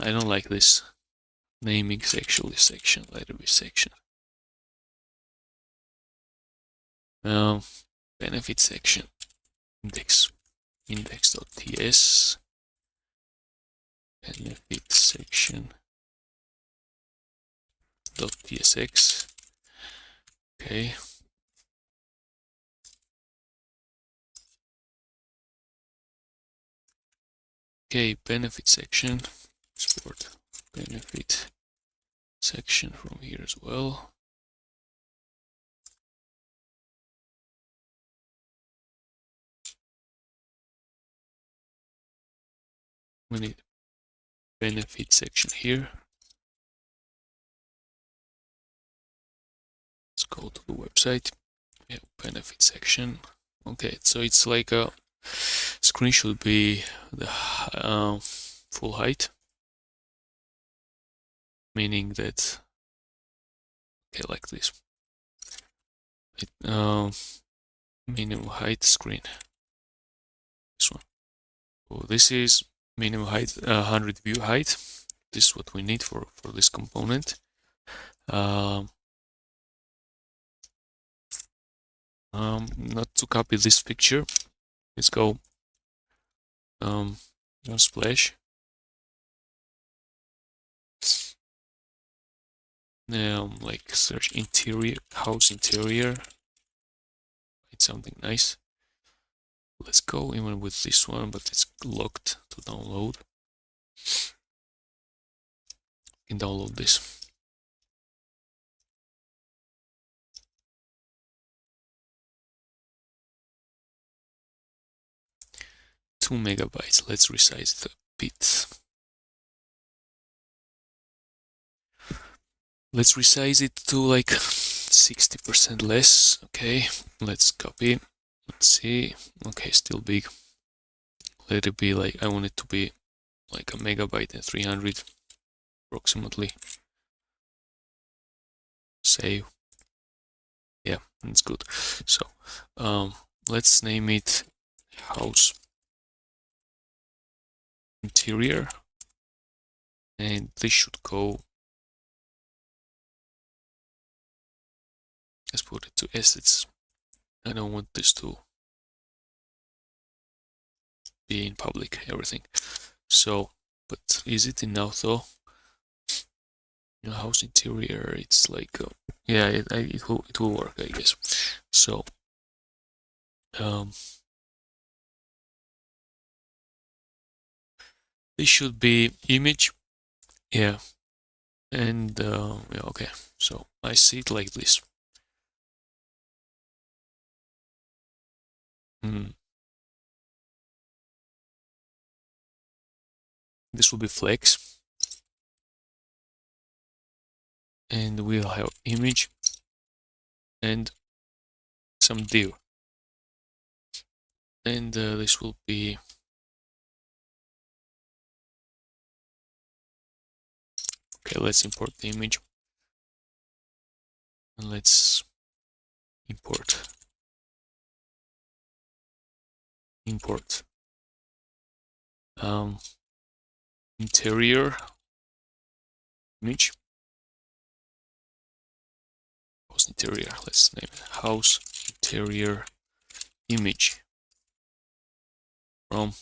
I don't like this naming actually section, let it be section. Benefit section, index.ts, benefit section .tsx. Okay. Okay, benefit section, export benefit section from here as well. We need benefit section here. Let's go to the website. Yeah, benefit section. Okay, so it's like a screen should be the full height, meaning that okay, like this. Minimum height screen. This one. So this is minimum height, 100 view height. This is what we need for this component. Not to copy this picture. Let's go splash. Like search interior, house interior. It's something nice. Let's go even with this one, but it's locked to download. You can download this. Two megabytes. Let's resize it a bit. Let's resize it to like 60% less. Okay, let's copy. Let's see. Okay, still big. Let it be like, I want it to be like a megabyte and 300 approximately. Save. Yeah, that's good. So let's name it house interior, and this should go. Let's put it to assets. I don't want this to be in public, everything. So, but is it enough though? House interior, it's like, yeah, it will work, I guess. So, this should be image, yeah, and yeah, okay. So I see it like this. This will be flex, and we'll have image and some div, and this will be, okay, let's import the image, and let's import interior image, house interior, let's name it house interior image from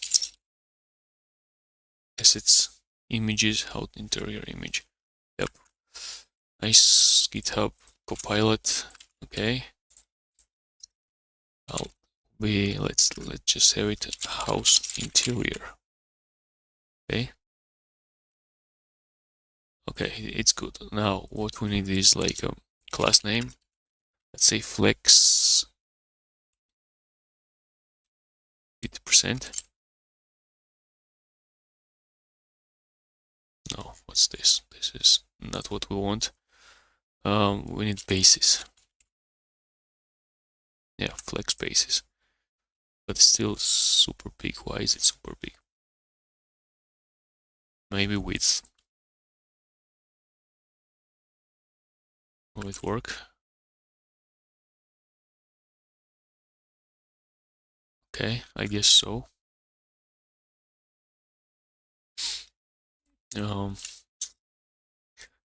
assets images house interior image. Yep, nice. GitHub Copilot. Okay, let's just have it house interior. Okay, okay, it's good. Now what we need is like a class name. Let's say flex 50%. No, what's this? This is not what we want. We need basis. Yeah, flex basis, but still super big. Why is it super big? Maybe width. Will it work? Okay, I guess so.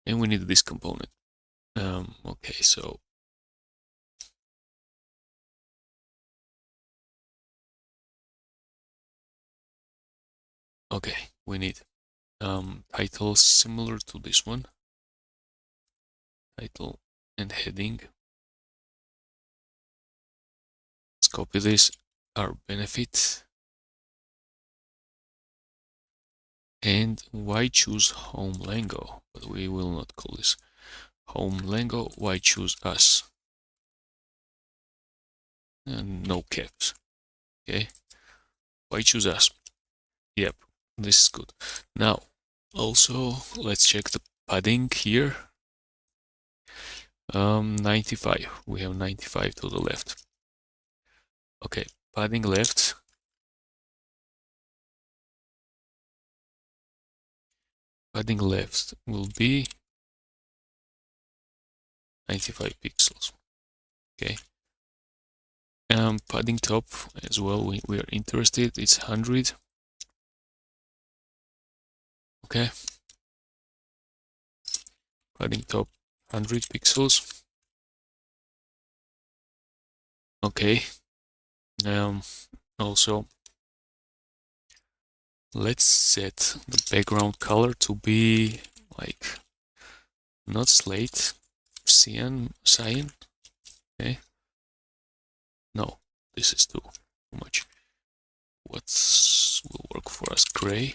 And we need this component. Okay, so okay, we need title similar to this one. Title and heading. Let's copy this. Our benefit. And why choose home Lango? But we will not call this home Lango. Why choose us? And no caps. Okay. Why choose us? Yep, this is good. Now, also let's check the padding here. 95. We have 95 to the left. Okay, padding left. Padding left will be 95 pixels. Okay. Padding top as well. We are interested. It's 100. Okay. Padding top 100 pixels. Okay. Also, let's set the background color to be like not slate, cyan. Okay. No, this is too much. What's will work for us? Gray?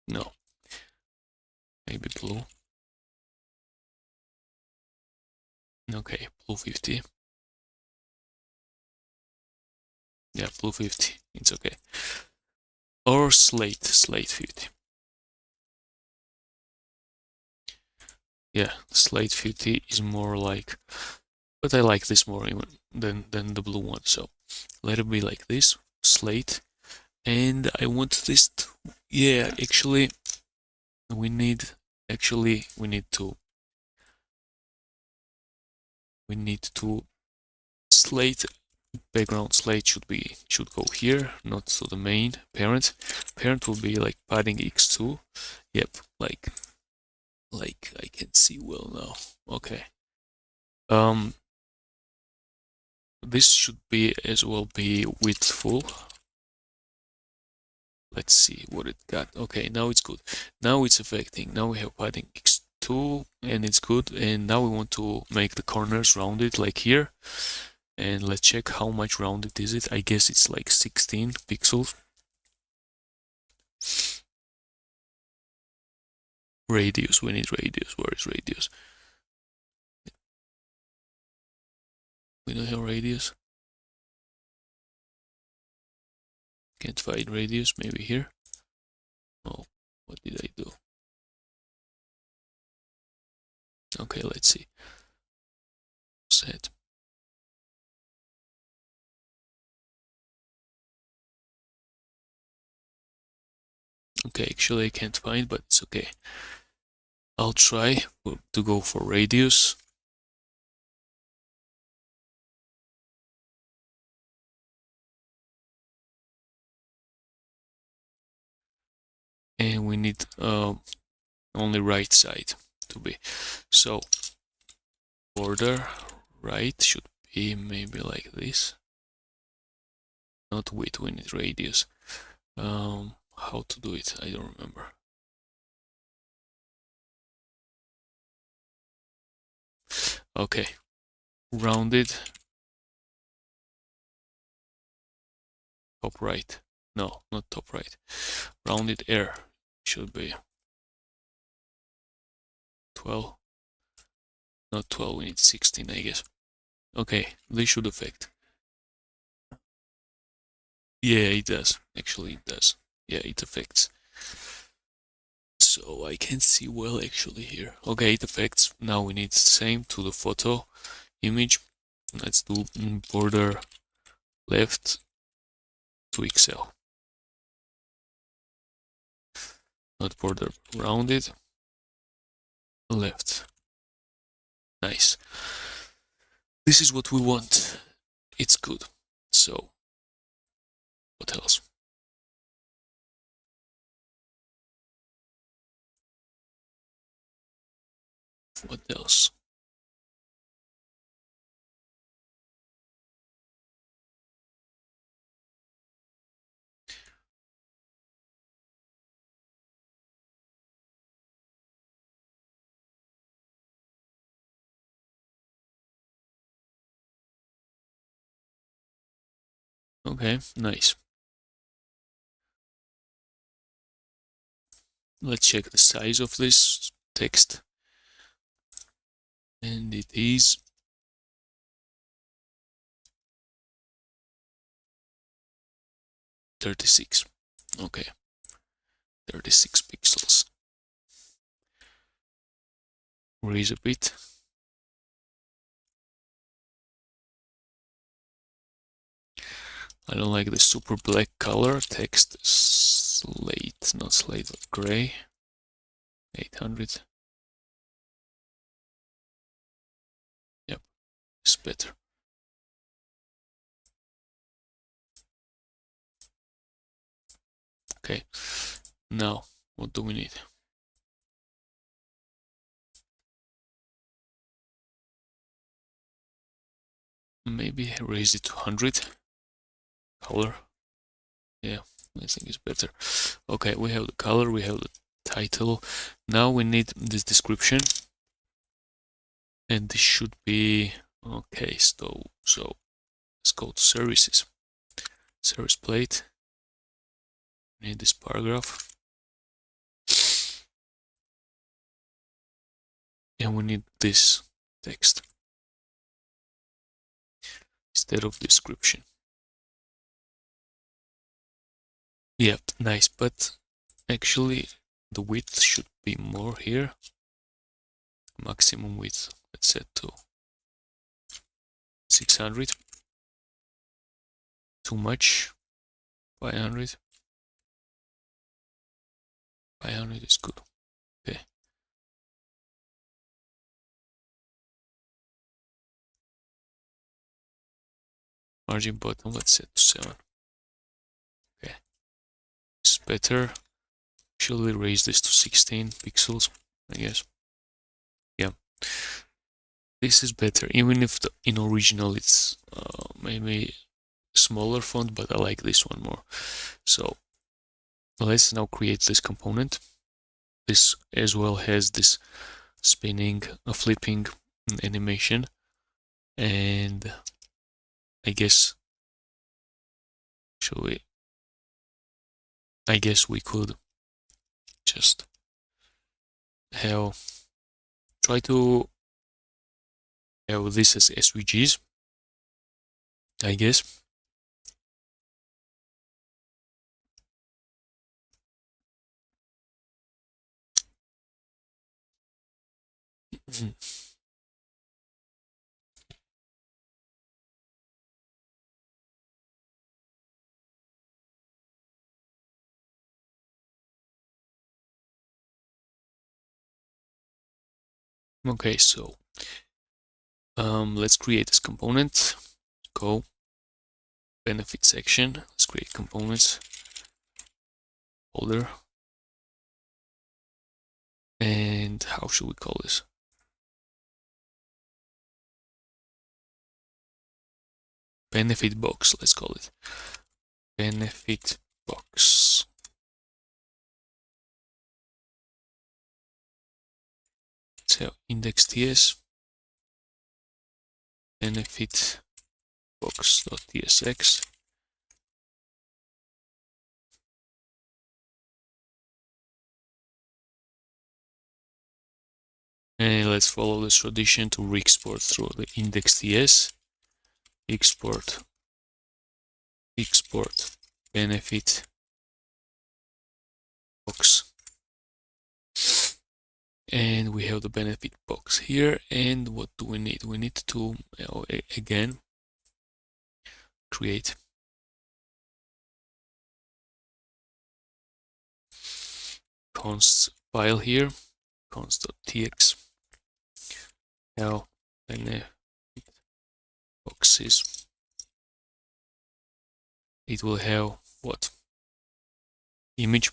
No. Maybe blue. Okay, blue 50. Yeah, blue 50. It's okay. Or slate 50. Yeah, slate 50 is more like, but I like this more even than the blue one. So let it be like this, slate. And I want this to, yeah, actually we need to we need to slate. Background slate should go here, not to the main parent. Parent will be like padding x2. Yep, like I can see well now. Okay. This should be as well be width full. Let's see what it got. Okay, now it's good. Now it's affecting. Now we have padding x2 and it's good. And now we want to make the corners rounded like here. And let's check how much rounded is it. I guess it's like 16 pixels. Radius, we need radius. Where is radius? We don't have radius. Can't find radius, maybe here. Oh, what did I do? Okay, let's see. Set. Okay, actually I can't find, but it's okay. I'll try to go for radius. And we need only right side to be. So border right should be maybe like this. Not width, we need radius. How to do it? I don't remember. Okay, rounded top right. No, not top right. Rounded air should be 12. Not 12, we need 16, I guess. Okay, this should affect. Yeah, it does. Actually, it does. Yeah, it affects. So I can see well actually here. Okay, it affects. Now we need the same to the photo image. Let's do border left to XL. Not border rounded. Left. Nice. This is what we want. It's good. So, what else? What else? Okay, nice. Let's check the size of this text. And it is 36. Okay, 36 pixels. Raise a bit. I don't like the super black color. Text slate, not slate, but gray. 800. Yep, it's better. Okay, now what do we need? Maybe raise it to 100. Color. Yeah, I think it's better. Okay, we have the color, we have the title. Now we need this description. And this should be okay. So let's go to services. Service plate. We need this paragraph. And we need this text instead of description. Yep, nice, but actually the width should be more here. Maximum width, let's set to 600. Too much. 500. 500 is good. Okay. margin bottom, let's set to 7. Okay, it's better. Actually raise this to 16 pixels, I guess. Yeah, this is better, even if in original it's maybe smaller font, but I like this one more. So let's now create this component. This as well has this spinning, flipping animation, and I guess I guess we could just try to have this as SVGs, I guess. Okay, so let's create this component. Go benefit section. Let's create components folder. And how should we call this? Benefit box, let's call it. Benefit box. So index.ts benefit box.tsx. And let's follow this tradition to re-export through the index.ts. Export benefit box. And we have the benefit box here. And what do we need? We need to again create const file here, const.tx. Now benefit boxes. It will have what? Image.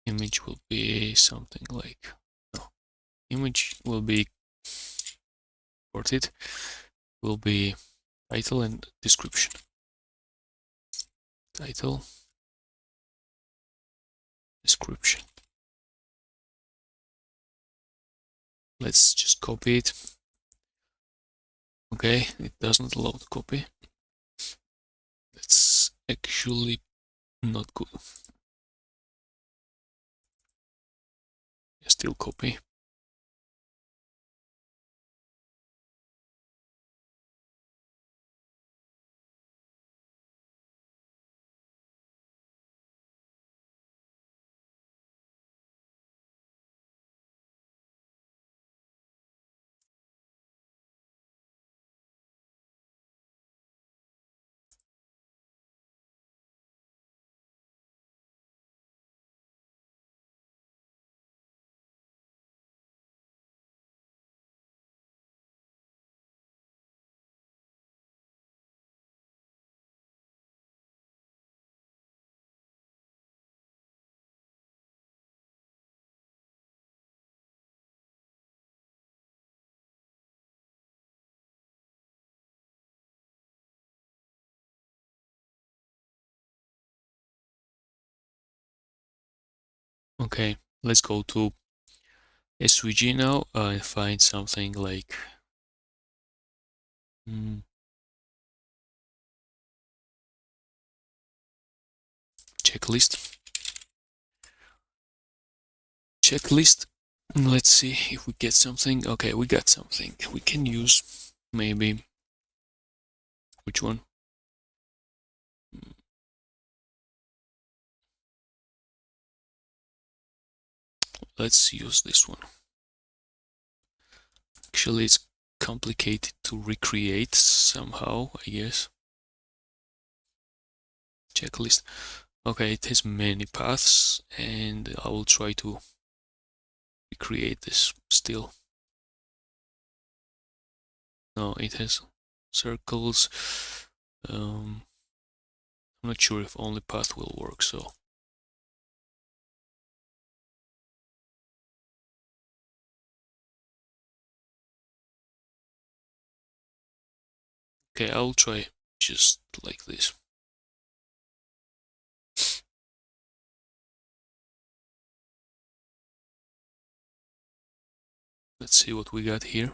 Image will be something like, no, image will be ported, will be title and description. Title, description. Let's just copy it. Okay, it doesn't load copy. That's actually not good. Still copy. Okay, let's go to SVG now and find something like checklist. Let's see if we get something. Okay, we got something. We can use maybe, which one? Let's use this one. Actually, it's complicated to recreate somehow, I guess. Checklist. Okay, it has many paths, and I will try to recreate this still. No, it has circles. I'm not sure if only path will work, so. Okay, I'll try just like this. Let's see what we got here.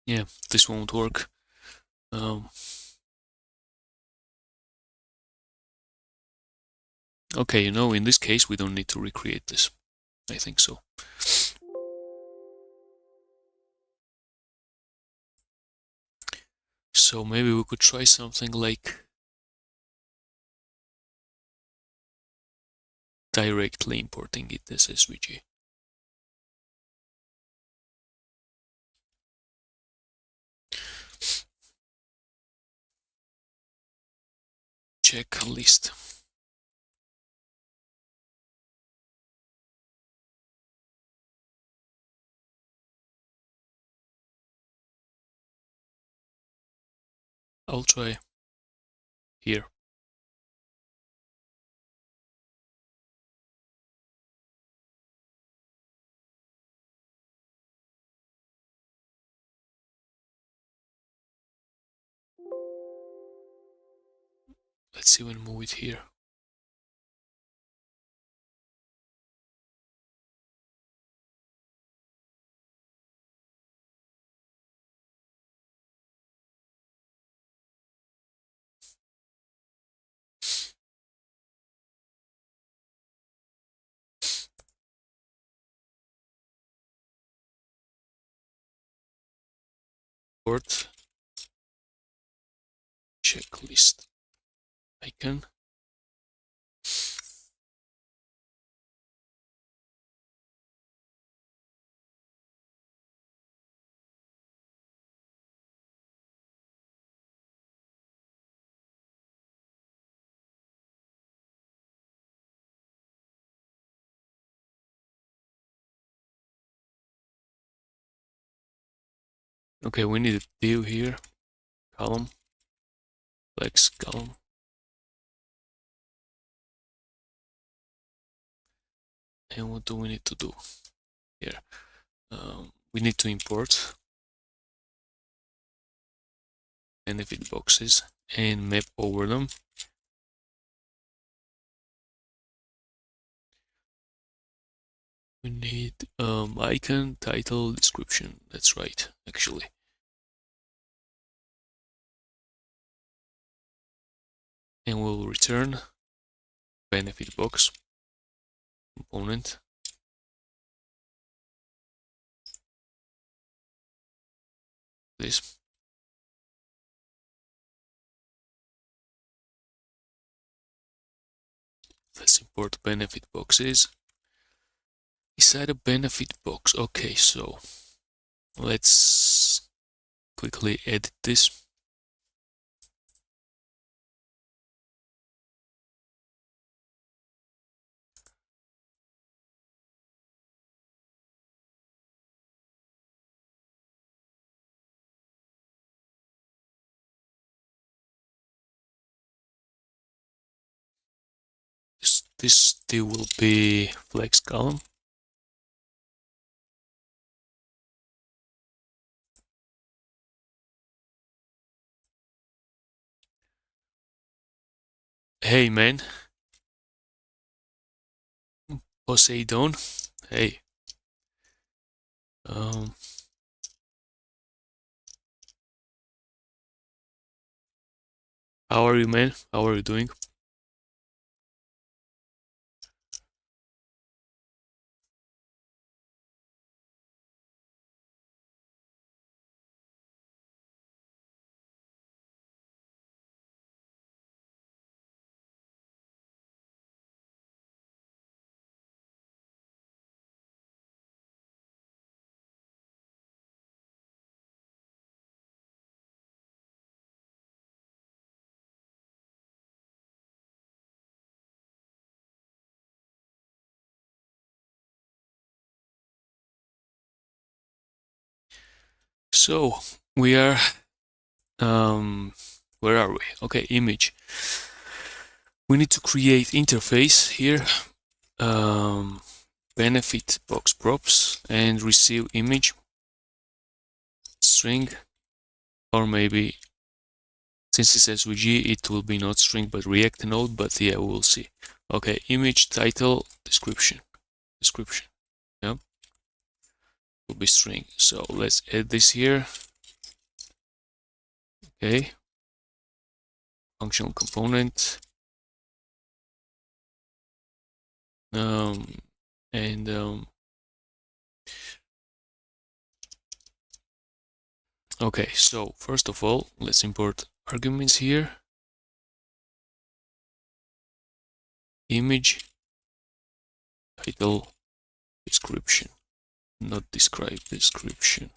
Yeah, this won't work. Okay, in this case, we don't need to recreate this. I think so. So maybe we could try something like directly importing it as SVG. Check list. I'll try here. Let's even move it here. Import checklist icon. Okay, we need a div here, column, flex column. And what do we need to do here? We need to import benefit boxes and map over them. We need icon, title, description. That's right, actually. And we'll return benefit box component. This. Let's import benefit boxes. Inside a benefit box. Okay, so let's quickly edit this. This still will be flex column. Hey man, Poseidon. Hey. Um. How are you, man? How are you doing? So we are where are we? Okay, image. We need to create interface here. Benefit box props and receive image string, or maybe since it's SVG it will be not string but React node, but yeah, we'll see. Okay, image title description. Yeah, will be string. So let's add this here. Okay, functional component. And okay, so first of all, let's import arguments here. Image title description, not describe, description.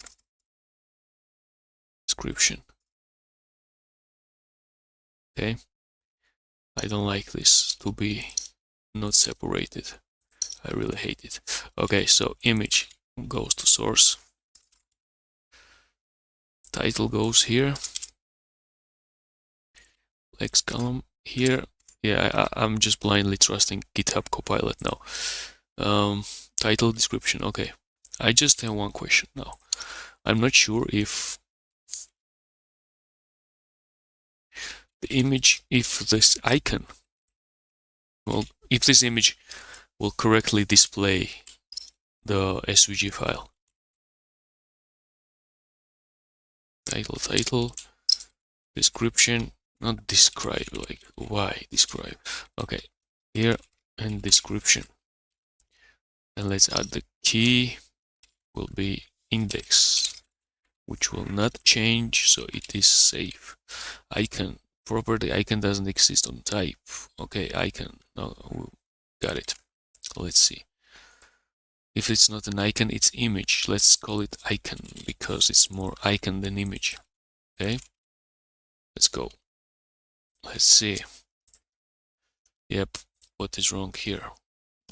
Okay, I don't like this to be not separated. I really hate it. Okay, so image goes to source, title goes here, X column here. Yeah, I'm just blindly trusting GitHub Copilot now. Title description. Okay, I just have one question now. I'm not sure if the image, if this icon, well, if this image will correctly display the SVG file. Title, description, not describe, like why describe? Okay, here and description. And let's add the key will be index, which will not change, so it is safe. Icon, property icon doesn't exist on type. Okay, icon, no, got it. Let's see. If it's not an icon, it's image. Let's call it icon because it's more icon than image. Okay, let's go. Let's see. Yep, what is wrong here?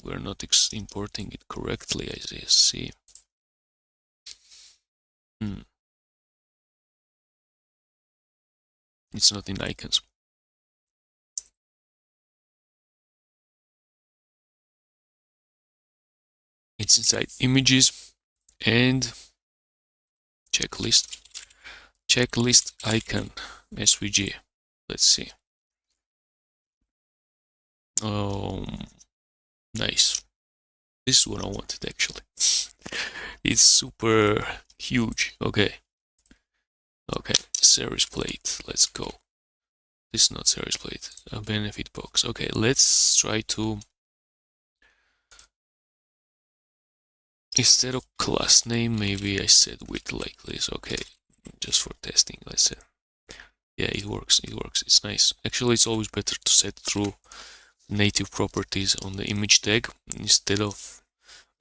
We're not importing it correctly, I see. It's not in icons. It's inside images and checklist. Checklist icon SVG. Let's see. Oh, nice. This is what I wanted actually. It's super huge. Okay. Okay, series plate. Let's go. This is not series plate. A benefit box. Okay, let's try to, instead of class name, maybe I said width like this. Okay, just for testing, let's say. Yeah, it works. It's nice. Actually, it's always better to set through native properties on the image tag instead of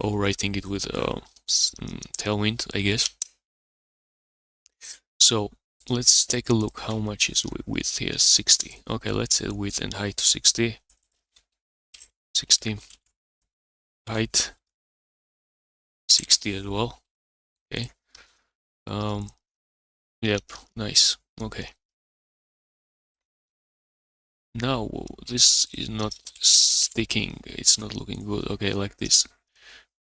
overwriting it with Tailwind, I guess. So let's take a look. How much is width here? 60. Okay, let's set width and height to 60. 60. Height 60 as well. Okay. Yep, nice. Okay. Now this is not sticking. It's not looking good. Okay, like this.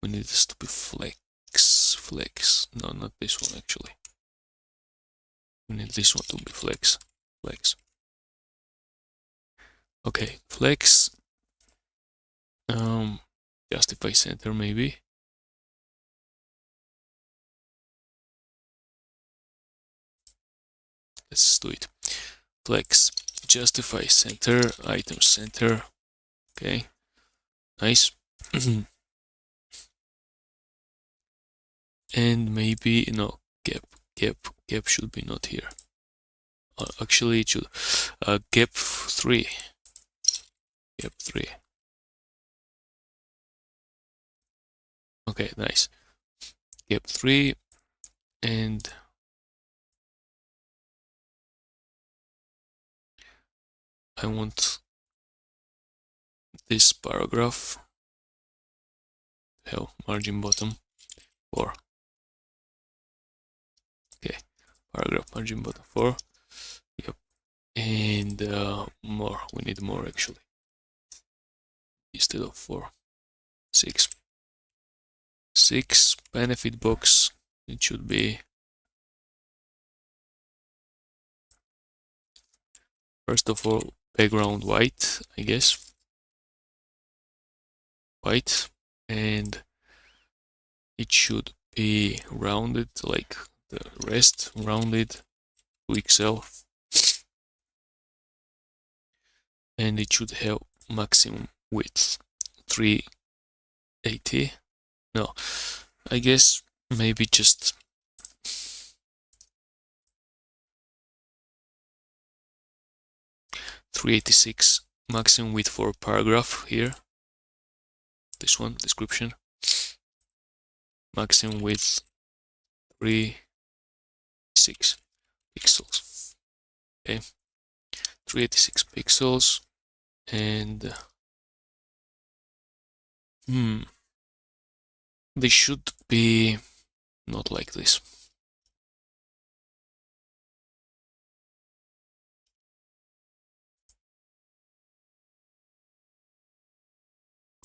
We need this to be flex. No, not this one actually. We need this one to be flex. Okay, flex, justify center maybe. Let's do it. Flex, justify center, item center. Okay, nice. And maybe no, gap should be not here. Actually it should gap 3. Gap 3. Okay, nice. Gap 3, and I want this paragraph have margin bottom 4. Okay, paragraph margin bottom 4. Yep. And more, we need more actually. Instead of 4, 6. 6 benefit box, it should be first of all background white, I guess. White, and it should be rounded like the rest, rounded to XL, and it should have maximum width 380. No, I guess maybe just 386 maximum width for paragraph here. This one, description. Maximum width 386 pixels. Okay, 386 pixels, and they should be not like this.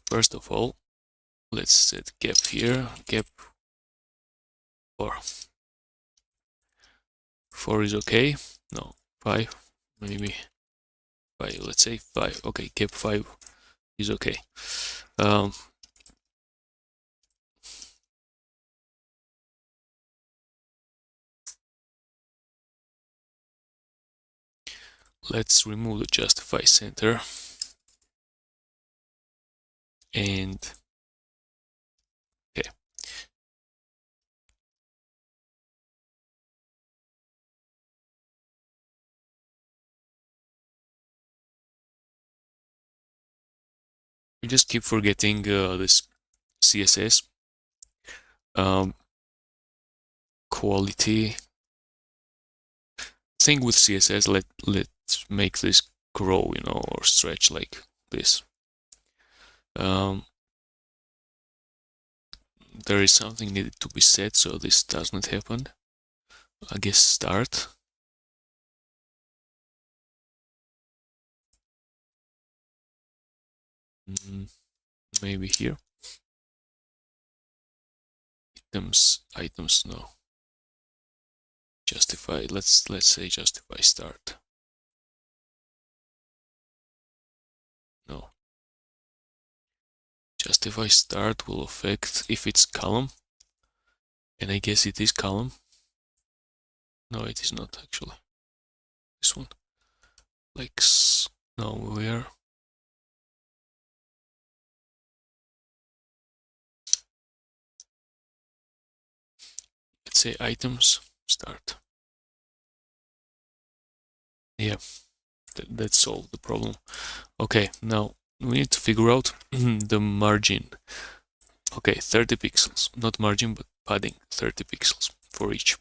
First of all, let's set gap here, gap 4. 4 is okay. No, 5, maybe 5. Let's say 5. Okay, gap 5 is okay. Let's remove the justify center, and okay. We just keep forgetting this CSS quality thing with CSS. Let's make this grow, you know, or stretch like this. There is something needed to be set so this does not happen. I guess start. Maybe here. Items, no. Justify, let's say justify start. No. Justify start will affect if it's column, and I guess it is column. No, it is not actually. This one. Like, no, where? Let's say items, start. Yeah, that solved the problem. Okay, now we need to figure out the margin. Okay, 30 pixels, not margin, but padding, 30 pixels for each.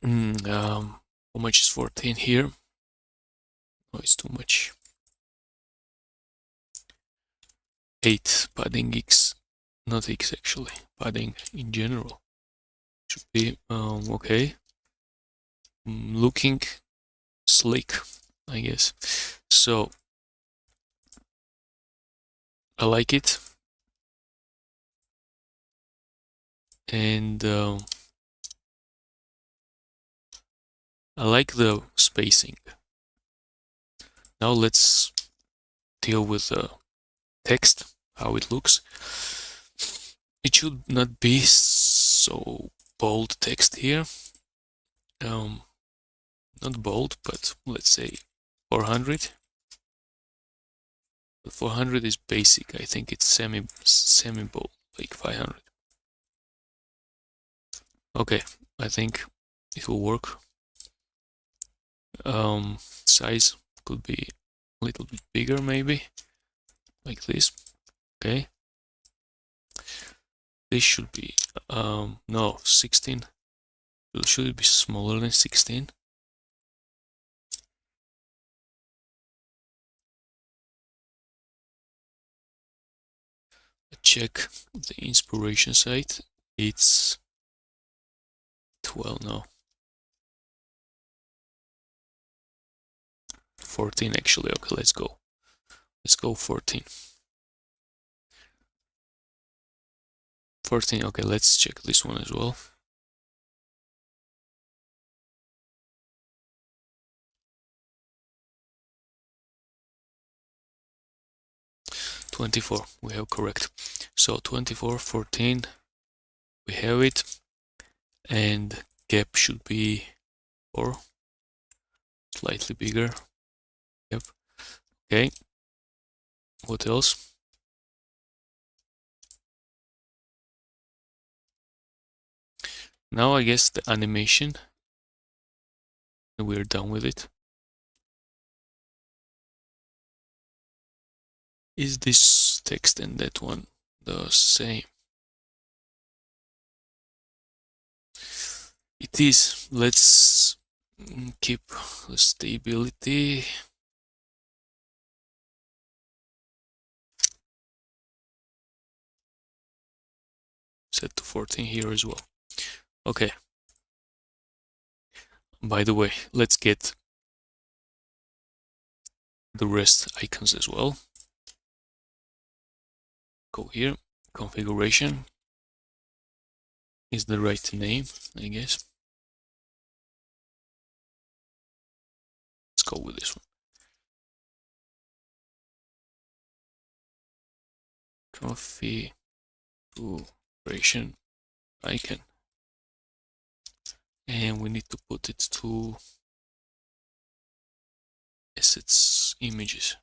How much is 14 here? Oh, it's too much. 8 padding X, not X actually, padding in general. Should be okay. Looking slick, I guess. So I like it, and I like the spacing. Now let's deal with the text, how it looks. It should not be so bold text here. Not bold, but let's say 400. But 400 is basic. I think it's semi bold, like 500. Okay, I think it will work. Size could be a little bit bigger, maybe like this. Okay, this should be no, 16. Should it be smaller than 16? Check the inspiration site. It's 12 now. 14 actually. Okay, let's go. Let's go 14. 14. Okay, let's check this one as well. 24. We have correct. So 24, 14. We have it. And gap should be 4. Slightly bigger. Yep. Okay. What else? Now I guess the animation. We're done with it. Is this text and that one the same? It is. Let's keep the stability. Set to 14 here as well. Okay. By the way, let's get the rest icons as well. Go here, configuration is the right name, I guess. Let's go with this one. Configuration icon. And we need to put it to assets images.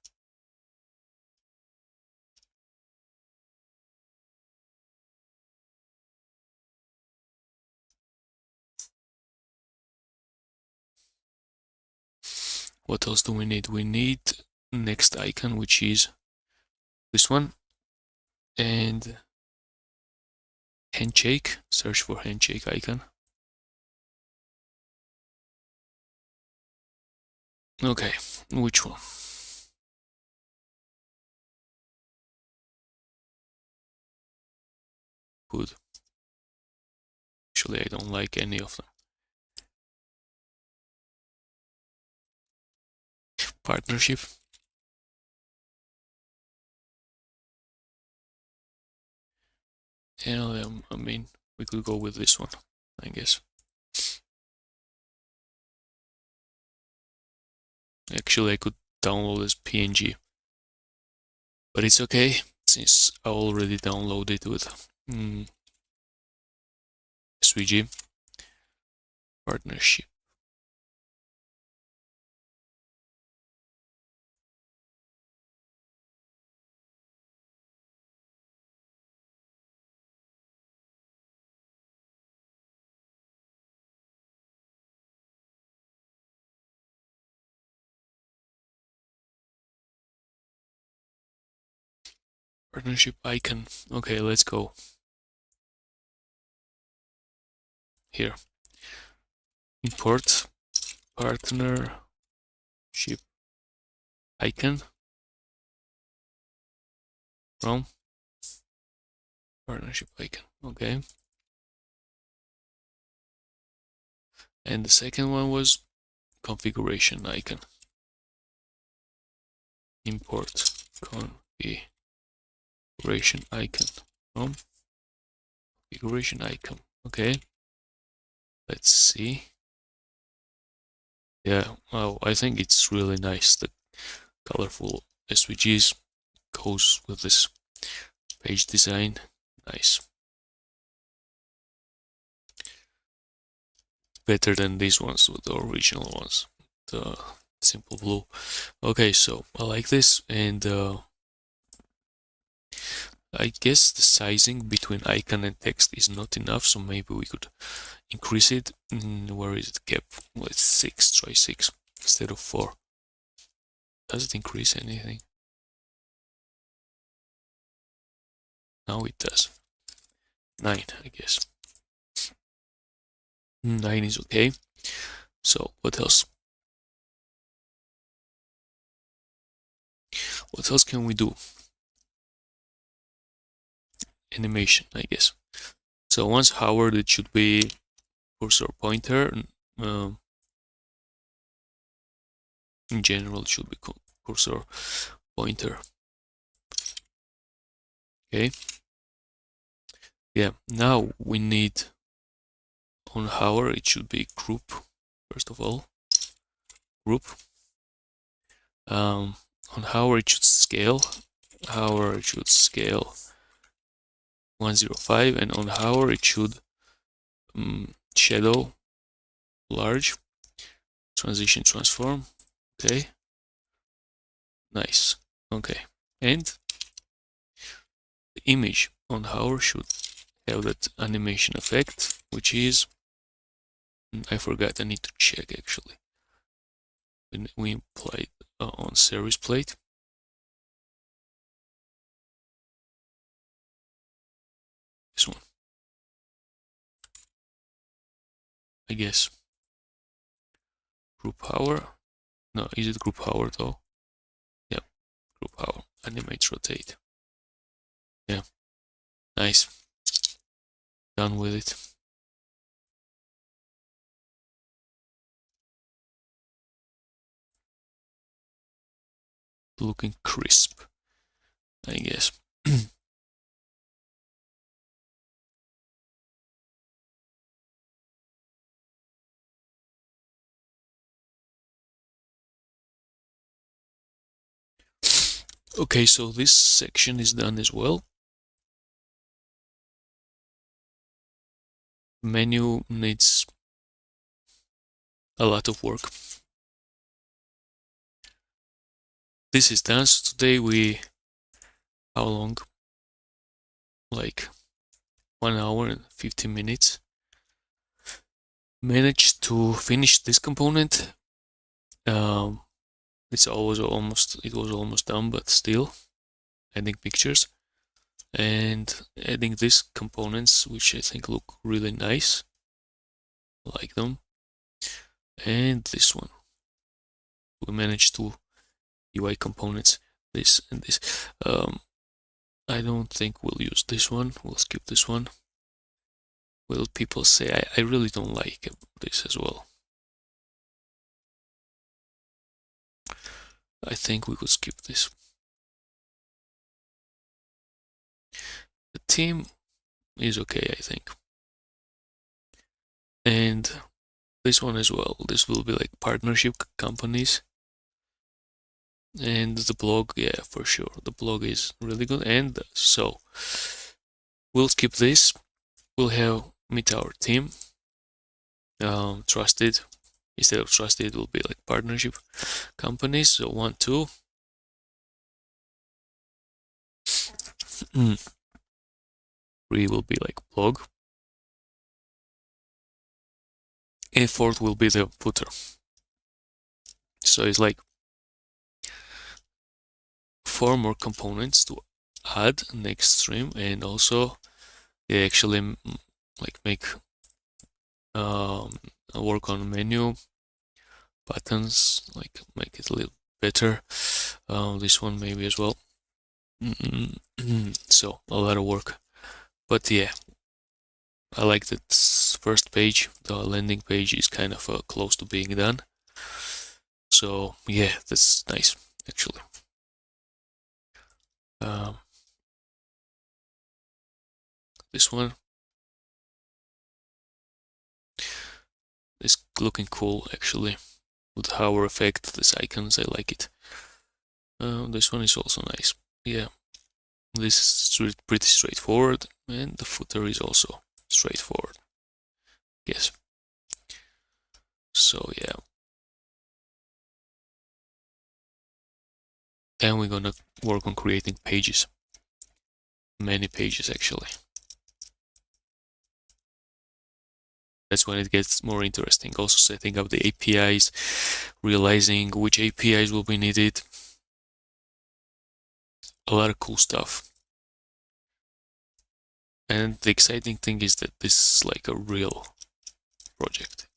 What else do we need? We need next icon, which is this one, and handshake. Search for handshake icon. Okay, which one? Good. Actually, I don't like any of them. Partnership. Yeah, I mean, we could go with this one, I guess. Actually, I could download as PNG, but it's okay since I already downloaded with SVG. Partnership. Partnership icon. Okay, let's go. Here. Import partnership icon from partnership icon. Okay. And the second one was configuration icon. Import configuration icon from configuration icon. Okay. Let's see. Yeah, well, I think it's really nice. colorful SVGs goes with this page design. Nice. Better than these ones, with the original ones, the simple blue. Okay, so I like this, and I guess the sizing between icon and text is not enough, so maybe we could increase it. Where is it kept? Let's 6, try 6 instead of 4. Does it increase anything? Now it does. 9, I guess. 9 is okay. So what else? What else can we do? Animation, I guess. So once hovered, it should be cursor pointer. In general, it should be cursor pointer. Okay. Yeah, now we need on hover, it should be group, first of all. Group. On hover, it should scale. Hover, it should scale 105, and on hover, it should shadow large. Transition transform. Okay. Nice. Okay. And the image on hover should have that animation effect, which is, I forgot, I need to check actually. When we applied on service plate. This one. I guess. Group power. No, is it group power though? Yeah, group power. Animate rotate. Yeah. Nice. Done with it. Looking crisp, I guess. Okay, so this section is done as well. Menu needs a lot of work. This is done. So today we, how long? Like 1 hour and 50 minutes. Managed to finish this component. It was almost done, but still adding pictures and adding these components, which I think look really nice. I like them. And this one, we managed to UI components, this and this. I don't think we'll use this one. We'll skip this one. Will people say I really don't like this as well? I think we could skip this. The team is okay, I think. And this one as well. This will be like partnership companies. And the blog, yeah, for sure. The blog is really good. And so we'll skip this. We'll have meet our team. Trusted. Instead of trusted, it will be like partnership companies. So 1, 2. 3 will be like blog. And 4th will be the footer. So it's like 4 more components to add next stream, and also they actually like make work on menu buttons, like make it a little better. This one maybe as well. So a lot of work, but yeah, I like that first page. The landing page is kind of close to being done. So yeah, that's nice actually. This one is looking cool actually, with hover effect, these icons, I like it. This one is also nice. Yeah, this is pretty straightforward, and the footer is also straightforward. Yes. So yeah. Then we're gonna work on creating pages. Many pages actually. That's when it gets more interesting. Also setting up the APIs, realizing which APIs will be needed. A lot of cool stuff. And the exciting thing is that this is like a real project.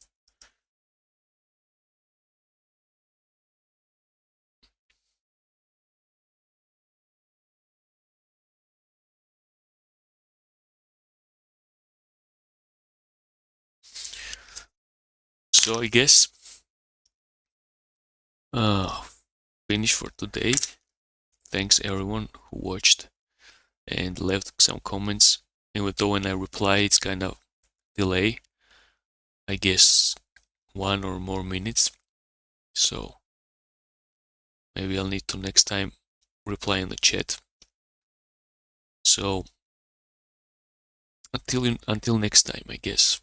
So I guess finish for today. Thanks everyone who watched and left some comments. Even though when I reply it's kind of delay, I guess 1 or more minutes. So maybe I'll need to next time reply in the chat. So until next time, I guess.